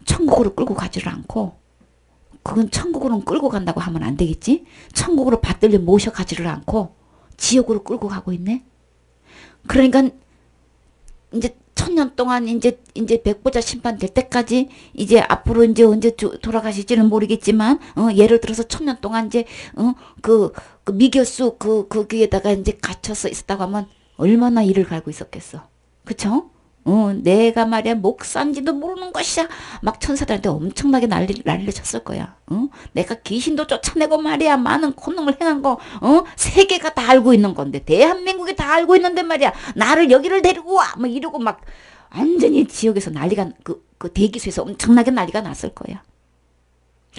천국으로 끌고 가지를 않고 그건 천국으로 끌고 간다고 하면 안 되겠지? 천국으로 받들려 모셔가지를 않고 지옥으로 끌고 가고 있네? 그러니까 이제 1000년 동안 이제 백보자 심판 될 때까지 이제 앞으로 이제 언제 돌아가실지는 모르겠지만 예를 들어서 1000년 동안 이제 그 미교수 거기에다가 이제 갇혀서 있었다고 하면 얼마나 이를 갈고 있었겠어. 그쵸? 내가 말이야 목사인지도 모르는 것이야. 막 천사들한테 엄청나게 난리를 쳤을 거야. 내가 귀신도 쫓아내고 말이야 많은 권능을 행한 거 세계가 다 알고 있는 건데 대한민국이 다 알고 있는데 말이야 나를 여기를 데리고 와 뭐 이러고 막 완전히 지옥에서 난리가 그 대기수에서 엄청나게 난리가 났을 거야.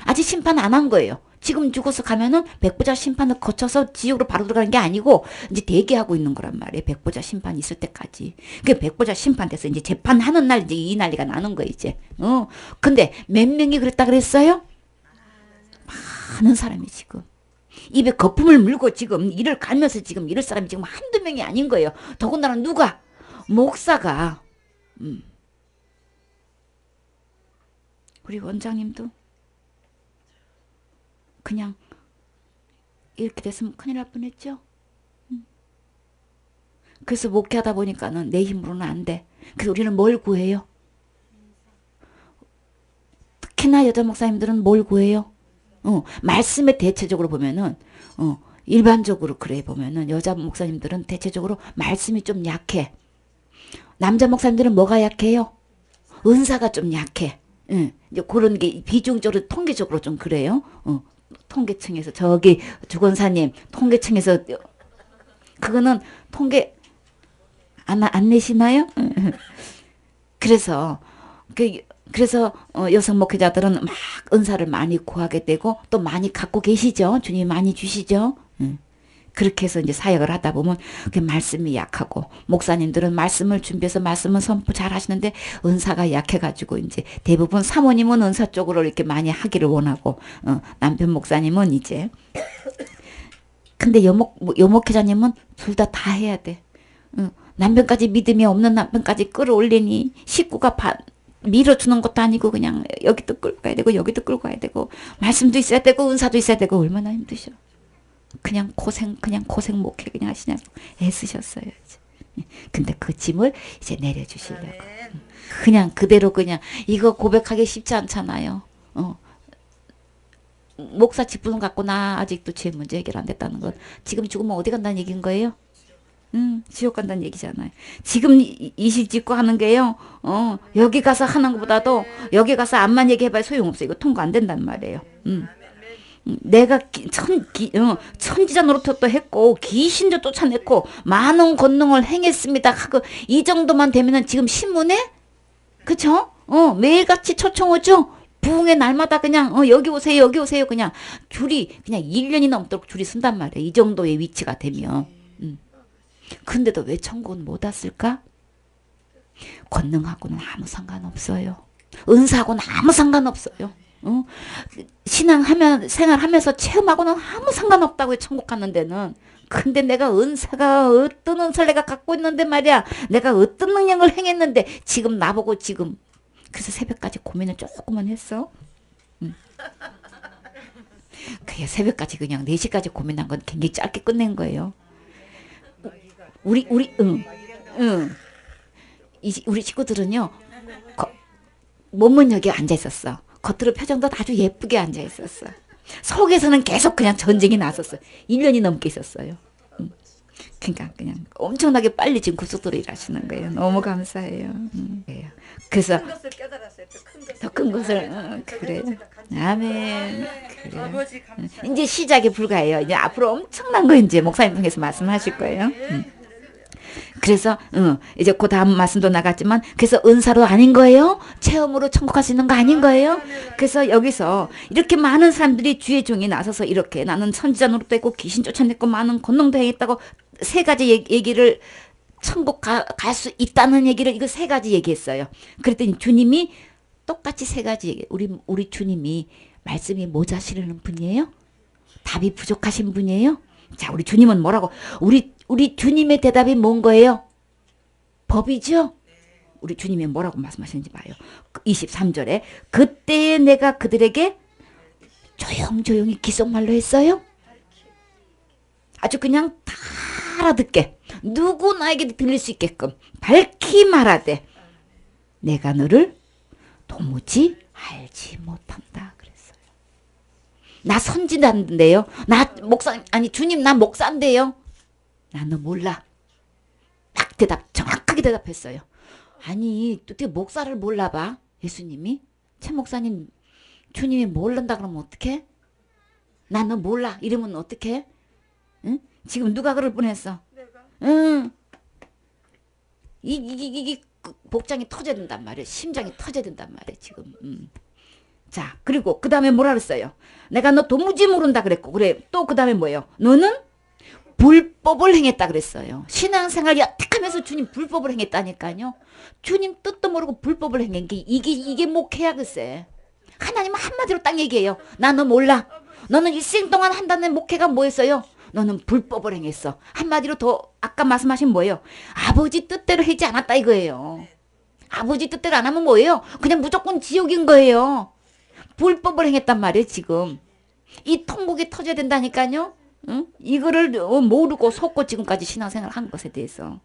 아직 심판 안 한 거예요. 지금 죽어서 가면은 백보자 심판을 거쳐서 지옥으로 바로 들어가는 게 아니고 이제 대기하고 있는 거란 말이에요. 백보자 심판 있을 때까지. 그 백보자 심판 돼서 이제 재판하는 날 이제 이 난리가 나는 거예요, 이제. 근데 몇 명이 그랬다 그랬어요? 많은 사람이 지금. 입에 거품을 물고 지금 이를 갈면서 지금 이럴 사람이 지금 한두 명이 아닌 거예요. 더군다나 누가? 목사가. 우리 원장님도 그냥 이렇게 됐으면 큰일 날 뻔했죠. 그래서 목회하다 보니까는 내 힘으로는 안 돼. 그래서 우리는 뭘 구해요? 특히나 여자 목사님들은 뭘 구해요? 말씀에 대체적으로 보면은 일반적으로 그래 보면은 여자 목사님들은 대체적으로 말씀이 좀 약해. 남자 목사님들은 뭐가 약해요? 은사가 좀 약해. 이제 그런 게 비중적으로 통계적으로 좀 그래요. 통계청에서 저기 주권사님 통계청에서 그거는 통계 안 내시나요? 그래서 여성 목회자들은 막 은사를 많이 구하게 되고 또 많이 갖고 계시죠. 주님이 많이 주시죠. 그렇게 해서 이제 사역을 하다 보면 그 말씀이 약하고 목사님들은 말씀을 준비해서 말씀은 선포 잘 하시는데 은사가 약해가지고 이제 대부분 사모님은 은사 쪽으로 이렇게 많이 하기를 원하고 남편 목사님은 이제 근데 여목회자님은 둘 다 해야 돼. 남편까지 믿음이 없는 남편까지 끌어올리니 식구가 밀어주는 것도 아니고 그냥 여기도 끌고 가야 되고 여기도 끌고 가야 되고 말씀도 있어야 되고 은사도 있어야 되고 얼마나 힘드셔. 그냥 고생 목회 그냥 하시냐고 애쓰셨어요. 이제. 근데 그 짐을 이제 내려주시려고. 그냥 그대로 그냥 이거 고백하기 쉽지 않잖아요. 목사 직분 갖고 나 아직도 죄 문제 해결 안 됐다는 건 지금 죽으면 어디 간다는 얘기인 거예요? 지옥 간다는 얘기잖아요. 지금 이실 짓고 하는 게요. 여기 가서 하는 것보다도 여기 가서 암만 얘기해봐야 소용없어요. 이거 통과 안 된단 말이에요. 내가 천지자 노릇도 했고 귀신도 쫓아냈고 많은 권능을 행했습니다 하고 이 정도만 되면은 지금 신문에 그쵸? 매일같이 초청 오죠? 부흥의 날마다 그냥 여기 오세요 여기 오세요 그냥 줄이 그냥 1년이 넘도록 줄이 쓴단 말이에요. 이 정도의 위치가 되면. 근데도 왜 천국은 못 왔을까? 권능하고는 아무 상관없어요. 은사하고는 아무 상관없어요. 생활하면서 체험하고는 아무 상관없다고요. 천국 가는 데는. 근데 내가 은사가 어떤 은사를 내가 갖고 있는데 말이야. 내가 어떤 능력을 행했는데 지금 나보고 지금 그래서 새벽까지 고민을 조금만 했어. 그게 새벽까지 그냥 4시까지 고민한 건 굉장히 짧게 끝낸 거예요. 우리 친구들은요 몸은 여기 앉아 있었어. 겉으로 표정도 아주 예쁘게 앉아 있었어. 속에서는 계속 그냥 전쟁이 났었어. 1년이 넘게 있었어요. 그러니까 그냥 엄청나게 빨리 지금 급속도로 일하시는 거예요. 너무 감사해요. 그래서 더 큰 것을 그래. 아멘. 그래. 이제 시작이 불가해요. 이제 앞으로 엄청난 거 이제 목사님 통해서 말씀하실 거예요. 그래서 이제 그 다음 말씀도 나갔지만 그래서 은사로 아닌 거예요? 체험으로 천국 갈 수 있는 거 아닌 거예요? 그래서 여기서 이렇게 많은 사람들이 주의 종이 나서서 이렇게 나는 선지자 노릇도 했고 귀신 쫓아냈고 많은 권능도 했다고 3가지 얘기를 천국 갈 수 있다는 얘기를 이거 3가지 얘기했어요. 그랬더니 주님이 똑같이 3가지 얘기. 우리 주님이 말씀이 모자시르는 분이에요? 답이 부족하신 분이에요? 자, 우리 주님은 뭐라고? 우리 주님의 대답이 뭔 거예요? 법이죠? 우리 주님이 뭐라고 말씀하시는지 봐요. 23절에 그때에 내가 그들에게 조용조용히 귓속말로 했어요. 아주 그냥 다 알아듣게 누구나에게도 들릴 수 있게끔 밝히 말하되 내가 너를 도무지 알지 못한다 그랬어요. 나 선지자인데요. 나 목사 아니 주님 나 목사인데요. 나 너 몰라. 딱 정확하게 대답했어요. 아니 어떻게 목사를 몰라봐? 예수님이 최 목사님 주님이 모른다 그러면 어떡해? 나 너 몰라 이러면 어떡해? 응? 지금 누가 그럴 뻔했어? 응. 이 복장이 터져야 된단 말이에요. 심장이 터져야 된단 말이에요. 지금. 자 그리고 그 다음에 뭐라 그랬어요? 내가 너 도무지 모른다 그랬고 그래 또 그 다음에 뭐예요? 너는 불법을 행했다 그랬어요. 신앙생활 야택하면서 주님 불법을 행했다니까요. 주님 뜻도 모르고 불법을 행한 게 이게 목회야 글쎄. 하나님은 한마디로 딱 얘기해요. 나 너 몰라. 너는 일생 동안 한다는 목회가 뭐였어요? 너는 불법을 행했어. 한마디로 더 아까 말씀하신 뭐예요? 아버지 뜻대로 하지 않았다 이거예요. 아버지 뜻대로 안 하면 뭐예요? 그냥 무조건 지옥인 거예요. 불법을 행했단 말이에요 지금. 이 통곡이 터져야 된다니까요. 응? 이거를 모르고 속고 지금까지 신앙생활 한 것에 대해서.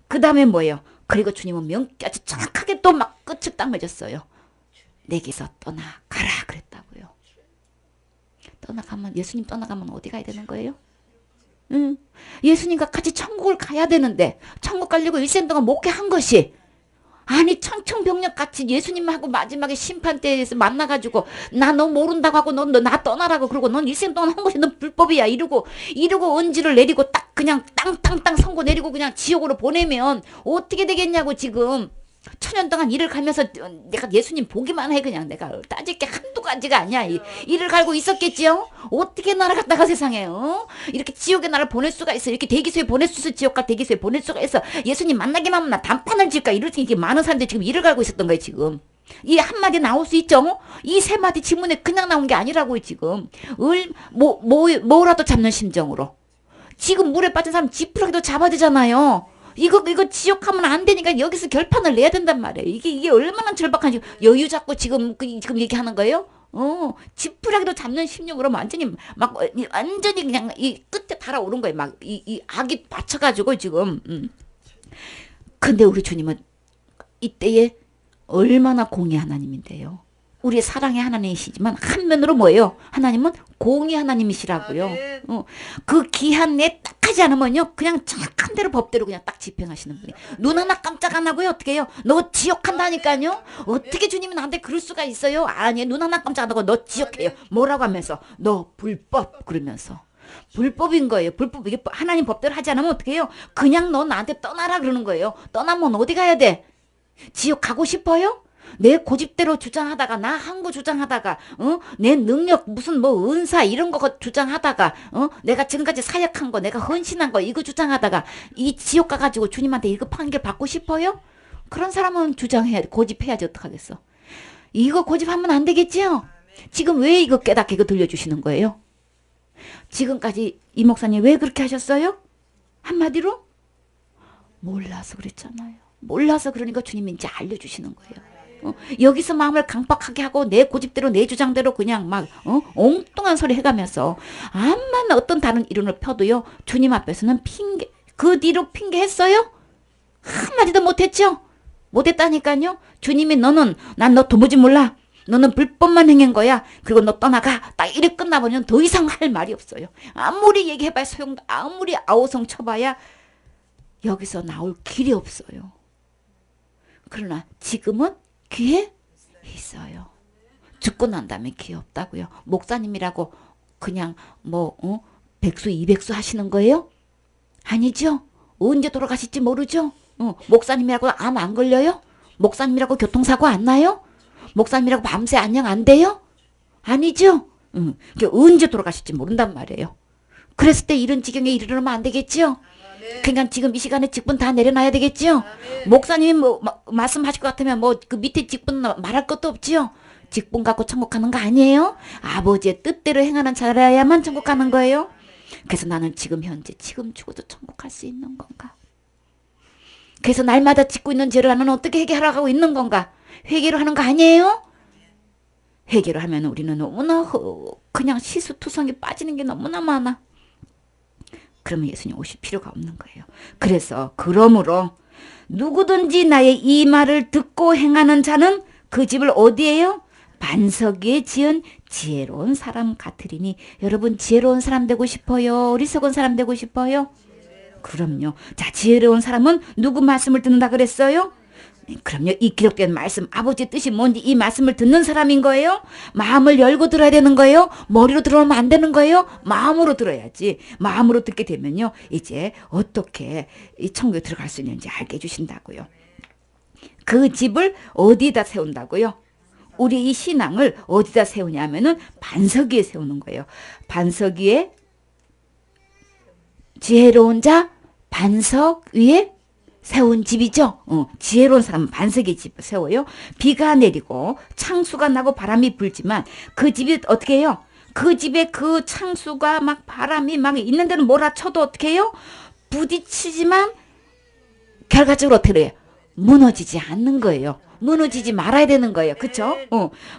그 다음에 뭐예요? 그리고 주님은 명까지 정확하게 또 막 끝을 딱 맺었어요. 내게서 떠나가라 그랬다고요. 떠나가면, 예수님 떠나가면 어디 가야 되는 거예요? 응. 예수님과 같이 천국을 가야 되는데 천국 가려고 일생 동안 목회한 것이, 아니 청청병력 같이 예수님하고 마지막에 심판대에서 만나가지고 나 너 모른다고 하고 너 나 떠나라고 그러고 넌 일생 동안 한 것이 넌 불법이야 이러고 언지를 내리고 딱 그냥 땅땅땅 선고 내리고 그냥 지옥으로 보내면 어떻게 되겠냐고. 지금 천년 동안 일을 갈면서 내가 예수님 보기만 해. 그냥 내가 따질 게 한두 가지가 아니야. 일을 갈고 있었겠지요. 어떻게 날아갔다가 세상에 이렇게 지옥에 나를 보낼 수가 있어. 이렇게 대기소에 보낼 수 있어. 지옥과 대기소에 보낼 수가 있어. 예수님 만나기만 하면 나 단판을 질까. 이렇게 이렇게 많은 사람들이 지금 일을 갈고 있었던 거예요 지금. 이 한마디 나올 수 있죠. 이 세 마디 지문에 그냥 나온 게 아니라고요 지금. 뭐라도 잡는 심정으로 지금 물에 빠진 사람 지푸라기도 잡아야 되잖아요. 이거 지옥하면 안 되니까 여기서 결판을 내야 된단 말이에요. 이게 얼마나 절박한지. 여유 잡고 지금 얘기하는 거예요? 지푸라기도 잡는 심령으로 완전히 그냥 이 끝에 달아오른 거예요. 막 이 악이 받쳐가지고 지금. 근데 우리 주님은 이때에 얼마나 공의 하나님인데요. 우리 사랑의 하나님이시지만 한면으로 뭐예요? 하나님은 공의 하나님이시라고요. 그 기한 내 딱 하지 않으면요 그냥 정확한 대로 법대로 그냥 딱 집행하시는 분이. 눈 하나 깜짝 안 하고요. 어떻게 해요? 너 지옥한다니까요. 어떻게 주님이 나한테 그럴 수가 있어요? 아니 눈 하나 깜짝 안 하고 너 지옥해요. 뭐라고 하면서 너 불법 그러면서. 불법인 거예요. 불법. 이게 하나님 법대로 하지 않으면 어떻게 해요? 그냥 너 나한테 떠나라 그러는 거예요. 떠나면 어디 가야 돼? 지옥 가고 싶어요? 내 고집대로 주장하다가 나 한 거 주장하다가 내 능력 무슨 뭐 은사 이런 거 주장하다가 내가 지금까지 사역한 거 내가 헌신한 거 이거 주장하다가 이 지옥 가가지고 주님한테 이거 판결 받고 싶어요? 그런 사람은 주장해야 돼. 고집해야지 어떡하겠어. 이거 고집하면 안 되겠지요? 지금 왜 이거 깨닫게 이거 들려주시는 거예요? 지금까지 이 목사님 왜 그렇게 하셨어요? 한마디로 몰라서 그랬잖아요. 몰라서 그러니까 주님이 이제 알려주시는 거예요. 여기서 마음을 강박하게 하고 내 고집대로 내 주장대로 그냥 막 엉뚱한 소리 해가면서 암만 어떤 다른 이론을 펴도요 주님 앞에서는 핑계, 그 뒤로 핑계 했어요? 한마디도 못했죠? 못했다니까요. 주님이 난 너 도무지 몰라. 너는 불법만 행한 거야. 그리고 너 떠나가. 딱 이렇게 끝나버리면 더 이상 할 말이 없어요. 아무리 얘기해봐야 소용도, 아무리 아우성 쳐봐야 여기서 나올 길이 없어요. 그러나 지금은 기회 있어요. 죽고 난 다음에 기회 없다고요. 목사님이라고 그냥 백수 이백수 하시는 거예요? 아니죠. 언제 돌아가실지 모르죠. 목사님이라고 암 안 걸려요? 목사님이라고 교통사고 안 나요? 목사님이라고 밤새 안녕 안 돼요? 아니죠. 언제 돌아가실지 모른단 말이에요. 그랬을 때 이런 지경에 이르르면 안 되겠지요. 그러니까 지금 이 시간에 직분 다 내려놔야 되겠지요. 목사님이 말씀하실 것 같으면 그 밑에 직분 말할 것도 없지요. 직분 갖고 천국 가는 거 아니에요? 아버지의 뜻대로 행하는 자라야만 천국 가는 거예요. 그래서 나는 지금 현재 지금 죽어도 천국 갈 수 있는 건가? 그래서 날마다 짓고 있는 죄를 나는 어떻게 해결하고 있는 건가? 회개를 하는 거 아니에요? 회개를 하면 우리는 너무나 그냥 시수투성이 빠지는 게 너무나 많아. 그러면 예수님 오실 필요가 없는 거예요. 그러므로 누구든지 나의 이 말을 듣고 행하는 자는 그 집을 어디에요? 반석 위에 지은 지혜로운 사람 같으리니. 여러분 지혜로운 사람 되고 싶어요? 어리석은 사람 되고 싶어요? 그럼요. 자, 지혜로운 사람은 누구 말씀을 듣는다 그랬어요? 그럼요. 이 기록된 말씀, 아버지의 뜻이 뭔지 이 말씀을 듣는 사람인 거예요. 마음을 열고 들어야 되는 거예요. 머리로 들어오면 안 되는 거예요. 마음으로 들어야지. 마음으로 듣게 되면요 이제 어떻게 이 천국에 들어갈 수 있는지 알게 해주신다고요. 그 집을 어디다 세운다고요? 우리 이 신앙을 어디다 세우냐면은 반석 위에 세우는 거예요. 반석 위에 지혜로운 자 반석 위에 세운 집이죠. 지혜로운 사람은 반석의 집을 세워요. 비가 내리고 창수가 나고 바람이 불지만 그 집이 어떻게 해요? 그 집에 그 창수가 막 바람이 막 있는 데는 몰아쳐도 어떻게 해요? 부딪히지만 결과적으로 어떻게 해요? 무너지지 않는 거예요. 무너지지 말아야 되는 거예요. 그쵸?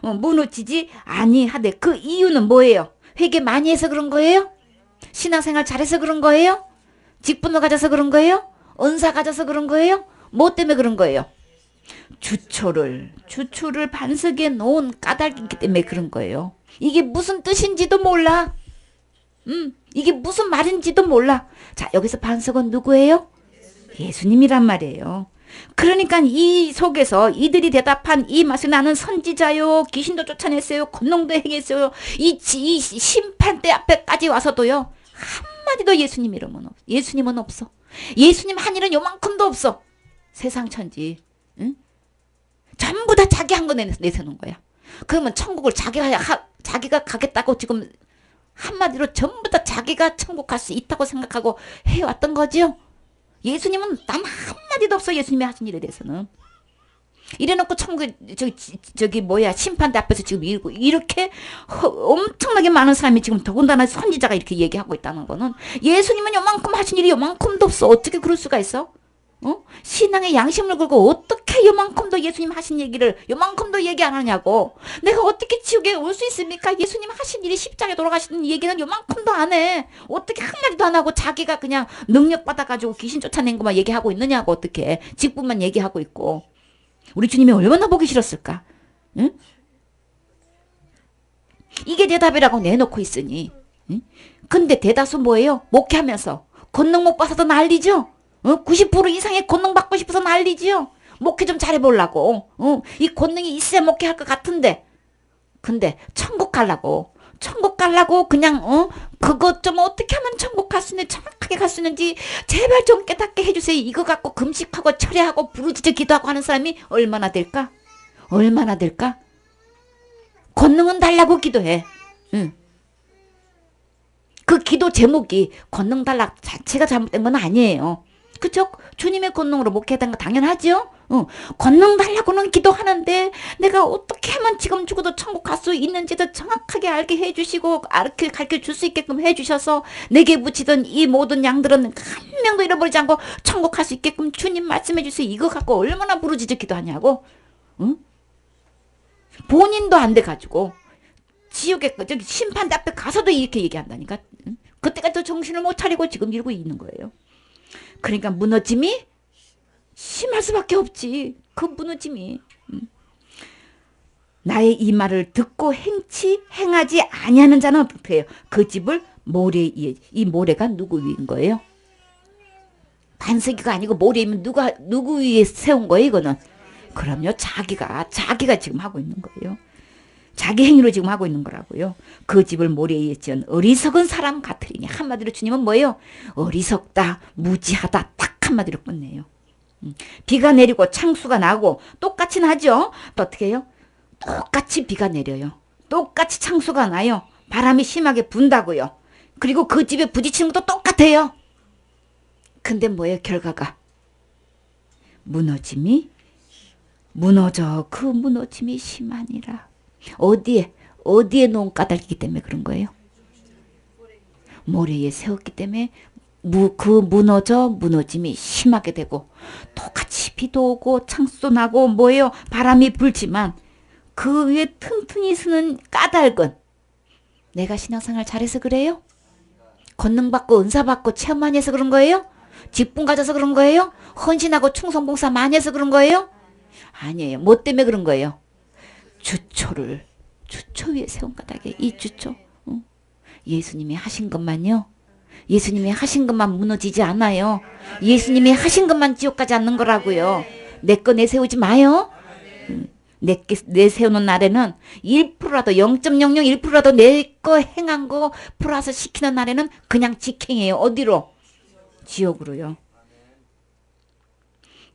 무너지지 아니하되 그 이유는 뭐예요? 회개 많이 해서 그런 거예요? 신앙생활 잘해서 그런 거예요? 직분을 가져서 그런 거예요? 은사 가져서 그런 거예요? 뭐 때문에 그런 거예요? 주초를 반석에 놓은 까닭이기 때문에 그런 거예요. 이게 무슨 뜻인지도 몰라. 이게 무슨 말인지도 몰라. 자, 여기서 반석은 누구예요? 예수님이란 말이에요. 그러니까 이 속에서 이들이 대답한 이 맛이 나는 선지자요, 귀신도 쫓아냈어요, 권능도 행했어요, 이 심판대 앞에까지 와서도요 한마디도 예수님 이름은 없어. 예수님은 없어. 예수님 한 일은 요만큼도 없어. 세상 천지, 응? 전부 다 자기 한 거 내세우는 거야. 그러면 천국을 자기가 가겠다고 지금 한마디로 전부 다 자기가 천국 갈 수 있다고 생각하고 해왔던 거죠. 예수님은 단 한마디도 없어. 예수님이 하신 일에 대해서는. 이래놓고 천국 저기 뭐야 심판대 앞에서 지금 이렇게 엄청나게 많은 사람이 지금 더군다나 선지자가 이렇게 얘기하고 있다는 거는 예수님은 요만큼 하신 일이 요만큼도 없어. 어떻게 그럴 수가 있어? 신앙의 양심을 걸고 어떻게 요만큼도 예수님 하신 얘기를 요만큼도 얘기 안 하냐고. 내가 어떻게 지옥에 올 수 있습니까? 예수님 하신 일이 십자가에 돌아가시는 얘기는 요만큼도 안 해. 어떻게 한마디도 안 하고 자기가 그냥 능력 받아가지고 귀신 쫓아낸 것만 얘기하고 있느냐고. 어떻게 직분만 얘기하고 있고. 우리 주님이 얼마나 보기 싫었을까? 응? 이게 대답이라고 내놓고 있으니. 응? 근데 대다수 뭐예요? 목회하면서 권능 못 받아도 난리죠? 90% 이상의 권능 받고 싶어서 난리지요. 목회 좀 잘해보려고. 이 권능이 있어야 목회할 것 같은데. 근데 천국 가려고 그냥 그것 좀 어떻게 하면 천국 갈 수 있는지 정확하게 갈 수 있는지 제발 좀 깨닫게 해주세요. 이거 갖고 금식하고 철회하고 부르짖어 기도하고 하는 사람이 얼마나 될까? 얼마나 될까? 권능은 달라고 기도해. 응. 그 기도 제목이 권능 달라 자체가 잘못된 건 아니에요. 그쵸? 주님의 권능으로 목회했던 거 당연하죠? 권능 달라고는 기도하는데 내가 어떻게 하면 지금 죽어도 천국 갈 수 있는지도 정확하게 알게 해주시고 가르쳐 줄 수 있게끔 해주셔서 내게 붙이던 이 모든 양들은 한 명도 잃어버리지 않고 천국 갈 수 있게끔 주님 말씀해 주세요. 이거 갖고 얼마나 부르짖어 기도하냐고. 응? 본인도 안 돼가지고 지옥에 저기 심판대 앞에 가서도 이렇게 얘기한다니까. 응? 그때까지 도 정신을 못 차리고 지금 이러고 있는 거예요. 그러니까 무너짐이 심할 수밖에 없지. 그 무너짐이. 나의 이 말을 듣고 행하지 아니하는 자는 어떻게 해요? 그 집을 모래에 이 모래가 누구 위인 거예요? 반석이가 아니고 모래이면 누구 위에 세운 거예요? 이거는. 그럼요. 자기가 지금 하고 있는 거예요. 자기 행위로 지금 하고 있는 거라고요. 그 집을 모래에 지은 어리석은 사람 같으리니. 한마디로 주님은 뭐예요? 어리석다, 무지하다, 딱 한마디로 끝내요. 비가 내리고 창수가 나고 똑같이 나죠. 또 어떻게 해요? 똑같이 비가 내려요. 똑같이 창수가 나요. 바람이 심하게 분다고요. 그리고 그 집에 부딪히는 것도 똑같아요. 근데 뭐예요? 결과가 무너져. 그 무너짐이 심하니라. 어디에 놓은 까닭이기 때문에 그런 거예요. 모래에 세웠기 때문에 그 무너짐이 심하게 되고 똑같이 비도 오고 창수도 나고 뭐예요? 바람이 불지만 그 위에 튼튼히 서는 까닭은 내가 신앙생활 잘해서 그래요? 권능 받고 은사 받고 체험 많이 해서 그런 거예요? 직분 가져서 그런 거예요? 헌신하고 충성봉사 많이 해서 그런 거예요? 아니에요. 뭐 때문에 그런 거예요? 주초 위에 세운 까닭에 이 주초. 예수님이 하신 것만요. 예수님이 하신 것만 무너지지 않아요. 예수님이 하신 것만 지옥 가지 않는 거라고요. 내 거 내세우지 마요. 내세우는 날에는 1%라도 0.001%라도 내 거 행한 거 플러스 시키는 날에는 그냥 직행이에요. 어디로? 지옥으로요.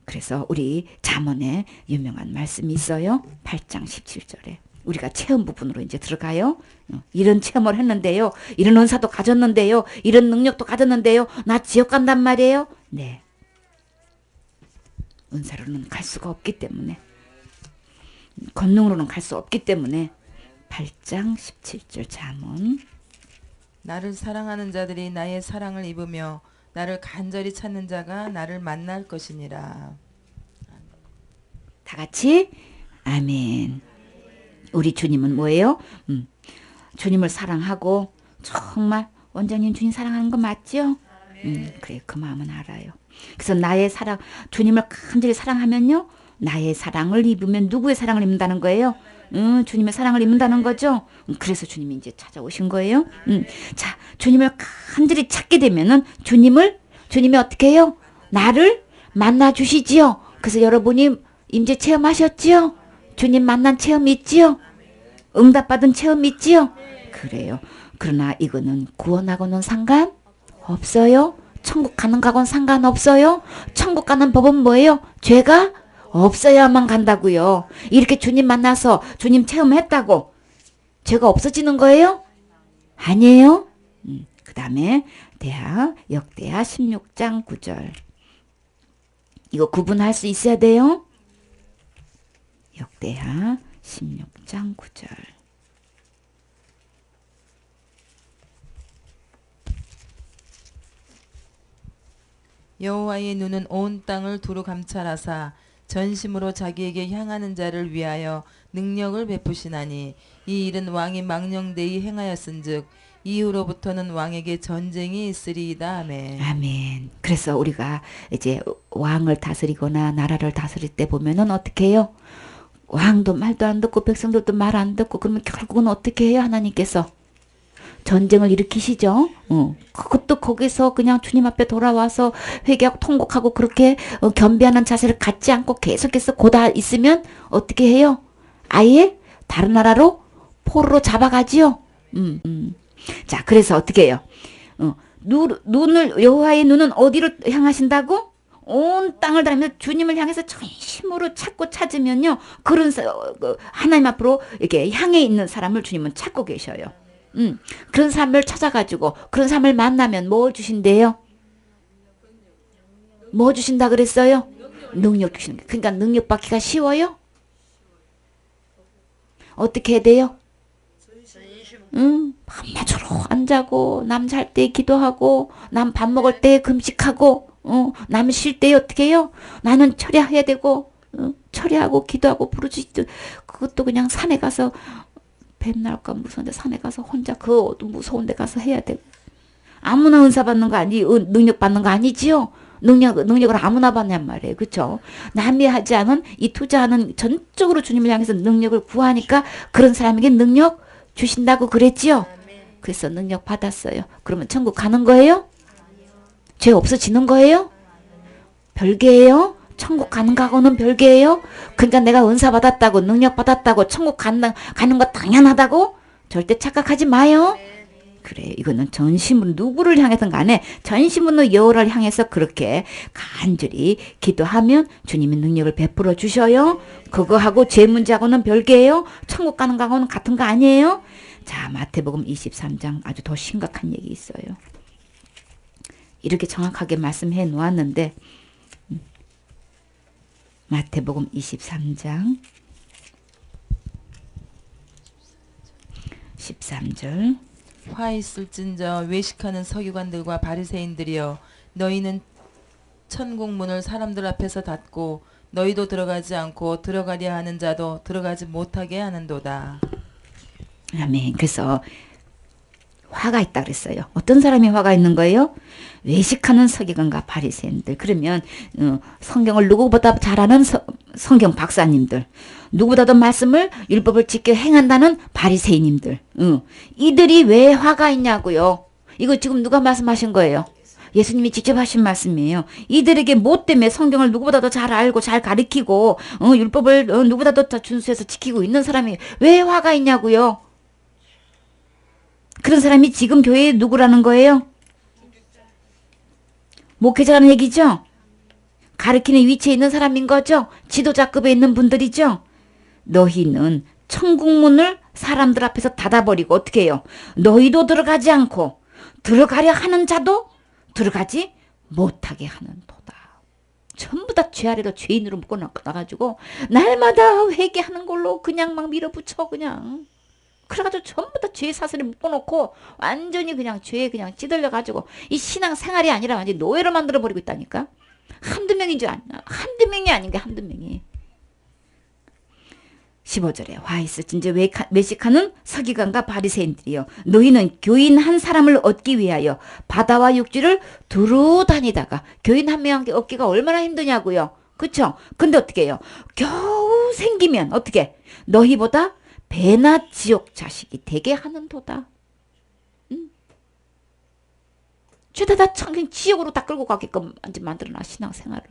그래서 우리 잠언에 유명한 말씀이 있어요. 8장 17절에. 우리가 체험 부분으로 이제 들어가요. 이런 체험을 했는데요. 이런 은사도 가졌는데요. 이런 능력도 가졌는데요. 나 지옥 간단 말이에요. 네. 은사로는 갈 수가 없기 때문에. 권능으로는 갈 수 없기 때문에 8장 17절 잠언. 나를 사랑하는 자들이 나의 사랑을 입으며 나를 간절히 찾는 자가 나를 만날 것이니라. 다 같이 아멘. 우리 주님은 뭐예요? 주님을 사랑하고 정말 원장님 주님 사랑하는 거 맞죠? 그래 그 마음은 알아요. 그래서 나의 사랑 주님을 간절히 사랑하면요 나의 사랑을 입으면 누구의 사랑을 입는다는 거예요? 주님의 사랑을 입는다는 거죠. 그래서 주님이 이제 찾아오신 거예요. 자 주님을 간절히 찾게 되면은 주님이 어떻게 해요? 나를 만나 주시지요. 그래서 여러분이 임재 체험하셨지요? 주님 만난 체험 있지요? 응답받은 체험 있지요? 그래요. 그러나 이거는 구원하고는 상관없어요. 천국 가는 가고는 상관없어요. 천국 가는 법은 뭐예요? 죄가 없어야만 간다고요. 이렇게 주님 만나서 주님 체험했다고 죄가 없어지는 거예요? 아니에요. 그 다음에 역대하 16장 9절. 이거 구분할 수 있어야 돼요. 역대하 16장 9절. 여호와의 눈은 온 땅을 두루 감찰하사 전심으로 자기에게 향하는 자를 위하여 능력을 베푸시나니 이 일은 왕이 망령되이 행하였은즉 이후로부터는 왕에게 전쟁이 있으리이다. 아멘. 아멘. 그래서 우리가 이제 왕을 다스리거나 나라를 다스릴 때 보면은 어떻게 해요? 왕도 말도 안 듣고 백성들도 말 안 듣고 그러면 결국은 어떻게 해요? 하나님께서 전쟁을 일으키시죠. 그것도 거기서 그냥 주님 앞에 돌아와서 회개하고 통곡하고 그렇게 겸비하는 자세를 갖지 않고 계속해서 고다 있으면 어떻게 해요? 아예 다른 나라로 포로로 잡아가지요. 자, 그래서 어떻게 해요? 여호와의 눈은 어디로 향하신다고? 온 땅을 다니면서 주님을 향해서 전심으로 찾고 찾으면요. 하나님 앞으로 이렇게 향해 있는 사람을 주님은 찾고 계셔요. 그런 사람을 찾아가지고 그런 사람을 만나면 뭐 주신대요? 뭐 주신다 그랬어요? 능력 주시는 거. 그러니까 능력 받기가 쉬워요? 어떻게 해야 돼요? 밤낮으로 안 자고 남 잘 때 기도하고 남 밥 먹을 때 금식하고 남 쉴 때 어떻게 해요? 나는 처리해야 되고 처리하고 기도하고 부르짖고 그것도 그냥 산에 가서 뱀 날까 무서운데 산에 가서 혼자 그 무서운 데 가서 해야 되고 아무나 은사 받는 거 능력 받는 거 아니지요? 능력을 아무나 받냔 말이에요. 그렇죠? 남이 하지 않은 이 투자하는 전적으로 주님을 향해서 능력을 구하니까 그런 사람에게 능력 주신다고 그랬지요? 그래서 능력 받았어요. 그러면 천국 가는 거예요? 죄 없어지는 거예요? 별개예요? 천국 가는 거하고는 별개예요? 그러니까 내가 은사 받았다고 능력 받았다고 천국 가는 거 당연하다고? 절대 착각하지 마요. 그래 이거는 전심으로 누구를 향해서는 간에 전심으로 여호와를 향해서 그렇게 간절히 기도하면 주님이 능력을 베풀어 주셔요. 그거하고 죄 문제하고는 별개예요. 천국 가는 거하고는 같은 거 아니에요. 자 마태복음 23장 아주 더 심각한 얘기 있어요. 이렇게 정확하게 말씀해 놓았는데 마태복음 23장 13절 화 있을진저 외식하는 서기관들과 바리새인들이여 너희는 천국 문을 사람들 앞에서 닫고 너희도 들어가지 않고 들어가려 하는 자도 들어가지 못하게 하는도다. 아멘. 그래서 화가 있다 그랬어요. 어떤 사람이 화가 있는 거예요? 외식하는 서기관과 바리새인들. 그러면 성경을 누구보다 잘 아는 성경 박사님들, 누구보다도 말씀을 율법을 지켜 행한다는 바리새인님들. 이들이 왜 화가 있냐고요. 이거 지금 누가 말씀하신 거예요? 예수님이 직접 하신 말씀이에요. 이들에게 뭐 때문에 성경을 누구보다도 잘 알고 잘 가르치고 율법을 누구보다도 다 준수해서 지키고 있는 사람이 왜 화가 있냐고요. 그런 사람이 지금 교회에 누구라는 거예요? 목회자라는 얘기죠? 가르치는 위치에 있는 사람인 거죠? 지도자급에 있는 분들이죠? 너희는 천국문을 사람들 앞에서 닫아버리고 어떻게 해요? 너희도 들어가지 않고 들어가려 하는 자도 들어가지 못하게 하는 도다. 전부 다 죄 아래로 죄인으로 묶어놔가지고 날마다 회개하는 걸로 그냥 막 밀어붙여 그냥. 그래가지고 전부 다 죄 사슬에 묶어놓고 완전히 그냥 죄에 그냥 찌들려가지고 이 신앙 생활이 아니라 완전히 노예로 만들어버리고 있다니까. 한두 명인 줄 아냐. 한두 명이 아닌 게 한두 명이. 15절에 화 있을진저 외식하는 서기관과 바리새인들이여 너희는 교인 한 사람을 얻기 위하여 바다와 육지를 두루 다니다가 교인 한 명 얻기가 얼마나 힘드냐고요. 그쵸? 근데 어떻게 해요? 겨우 생기면 어떻게? 너희보다 배나 지옥 자식이 되게 하는도다. 죄다 다 참 지옥으로 다 끌고 가게끔 만들어놔 신앙생활을.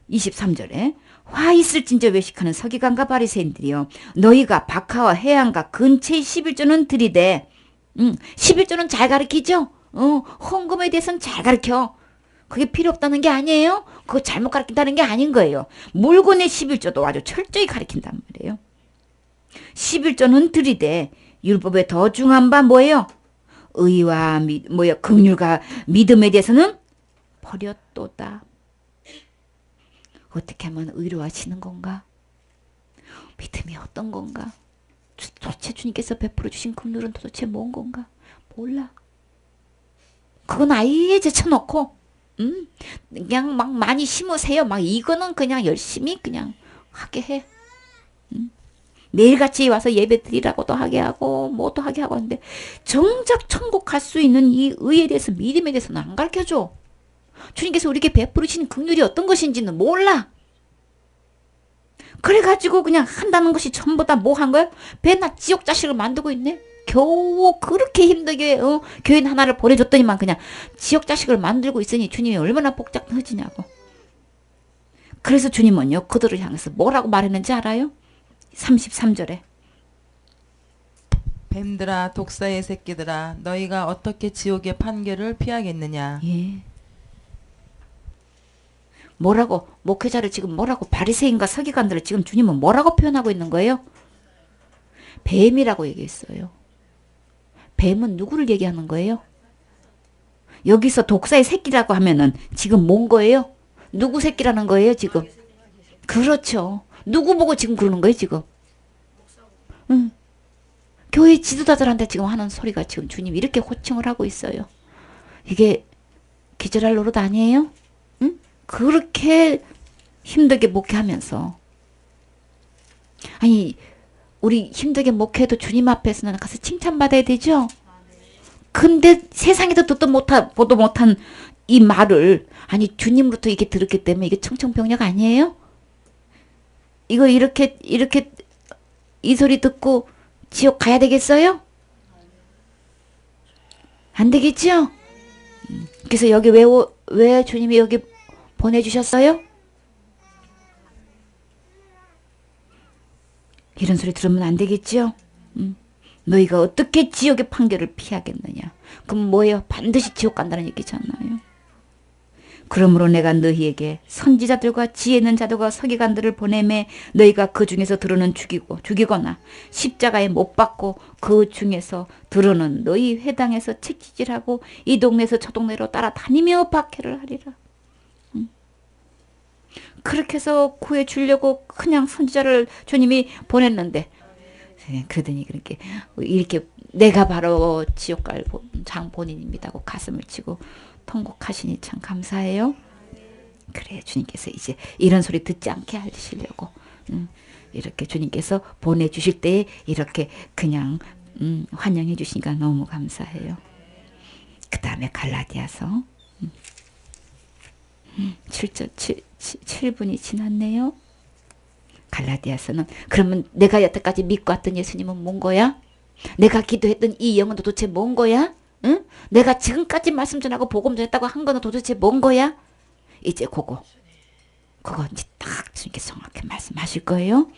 23절에 화 있을진저 외식하는 서기관과 바리새인들이여 너희가 박하와 해안가 근처의 11조는 들이되 11조는 잘 가르치죠. 헌금에 대해서는 잘 가르쳐. 그게 필요 없다는 게 아니에요. 그거 잘못 가르친다는 게 아닌 거예요. 물건의 11조도 아주 철저히 가르친단 말이에요. 11조는 들이되 율법에 더 중요한 바 뭐예요? 의와 긍휼과 믿음에 대해서는 버렸도다. 어떻게 하면 의로 하시는 건가? 믿음이 어떤 건가? 도대체 주님께서 베풀어 주신 긍휼은 도대체 뭔 건가? 몰라. 그건 아예 제쳐놓고 그냥 막 많이 심으세요. 막 이거는 그냥 열심히 그냥 하게 해. 매일같이 와서 예배 드리라고도 하게 하고 뭐도 하게 하고 하는데 정작 천국 갈 수 있는 이 의에 대해서 믿음에 대해서는 안 가르쳐줘. 주님께서 우리에게 베풀으신 긍휼이 어떤 것인지는 몰라. 그래가지고 그냥 한다는 것이 전부 다 뭐 한 거야? 배나 지옥 자식을 만들고 있네. 겨우 그렇게 힘들게 교인 하나를 보내줬더니만 그냥 지옥 자식을 만들고 있으니 주님이 얼마나 복잡해지냐고. 그래서 주님은요 그들을 향해서 뭐라고 말했는지 알아요? 33절에 뱀들아 독사의 새끼들아 너희가 어떻게 지옥의 판결을 피하겠느냐. 예. 뭐라고 목회자를 지금 뭐라고 바리새인과 서기관들을 지금 주님은 뭐라고 표현하고 있는 거예요? 뱀이라고 얘기했어요. 뱀은 누구를 얘기하는 거예요? 여기서 독사의 새끼라고 하면은 지금 뭔 거예요? 누구 새끼라는 거예요 지금? 그렇죠. 누구 보고 지금 그러는 거예요 지금? 교회 지도자들한테 지금 하는 소리가 지금 주님 이렇게 호칭을 하고 있어요. 이게 기절할 노릇 아니에요? 그렇게 힘들게 목회하면서 아니 우리 힘들게 목회해도 주님 앞에서는 가서 칭찬받아야 되죠. 근데 세상에도 보도 못한 이 말을 아니 주님으로부터 이게 들었기 때문에 이게 청천벽력 아니에요? 이거 이렇게 이 소리 듣고 지옥 가야 되겠어요? 안 되겠죠? 그래서 여기 왜 주님이 여기 보내주셨어요? 이런 소리 들으면 안 되겠죠? 너희가 어떻게 지옥의 판결을 피하겠느냐? 그럼 뭐예요? 반드시 지옥 간다는 얘기잖아요. 그러므로 내가 너희에게 선지자들과 지혜 있는 자들과 서기관들을 보내매 너희가 그 중에서 들어는 죽이거나 십자가에 못 박고 그 중에서 들어는 너희 회당에서 책지질하고 이 동네에서 저 동네로 따라다니며 박해를 하리라. 그렇게 해서 구해 주려고 그냥 선지자를 주님이 보냈는데 그러더니 이렇게 내가 바로 지옥 갈 장 본인입니다 하고 가슴을 치고 통곡하시니 참 감사해요. 그래 주님께서 이제 이런 소리 듣지 않게 하시려고 이렇게 주님께서 보내주실 때 이렇게 그냥 환영해 주시니까 너무 감사해요. 그 다음에 갈라디아서 7분이 지났네요. 갈라디아서는 그러면 내가 여태까지 믿고 왔던 예수님은 뭔 거야? 내가 기도했던 이 영은 도대체 뭔 거야? 응? 내가 지금까지 말씀 전하고 복음 전했다고 한 거는 도대체 뭔 거야? 이제 그거 이제 딱 주님께서 정확히 말씀하실 거예요.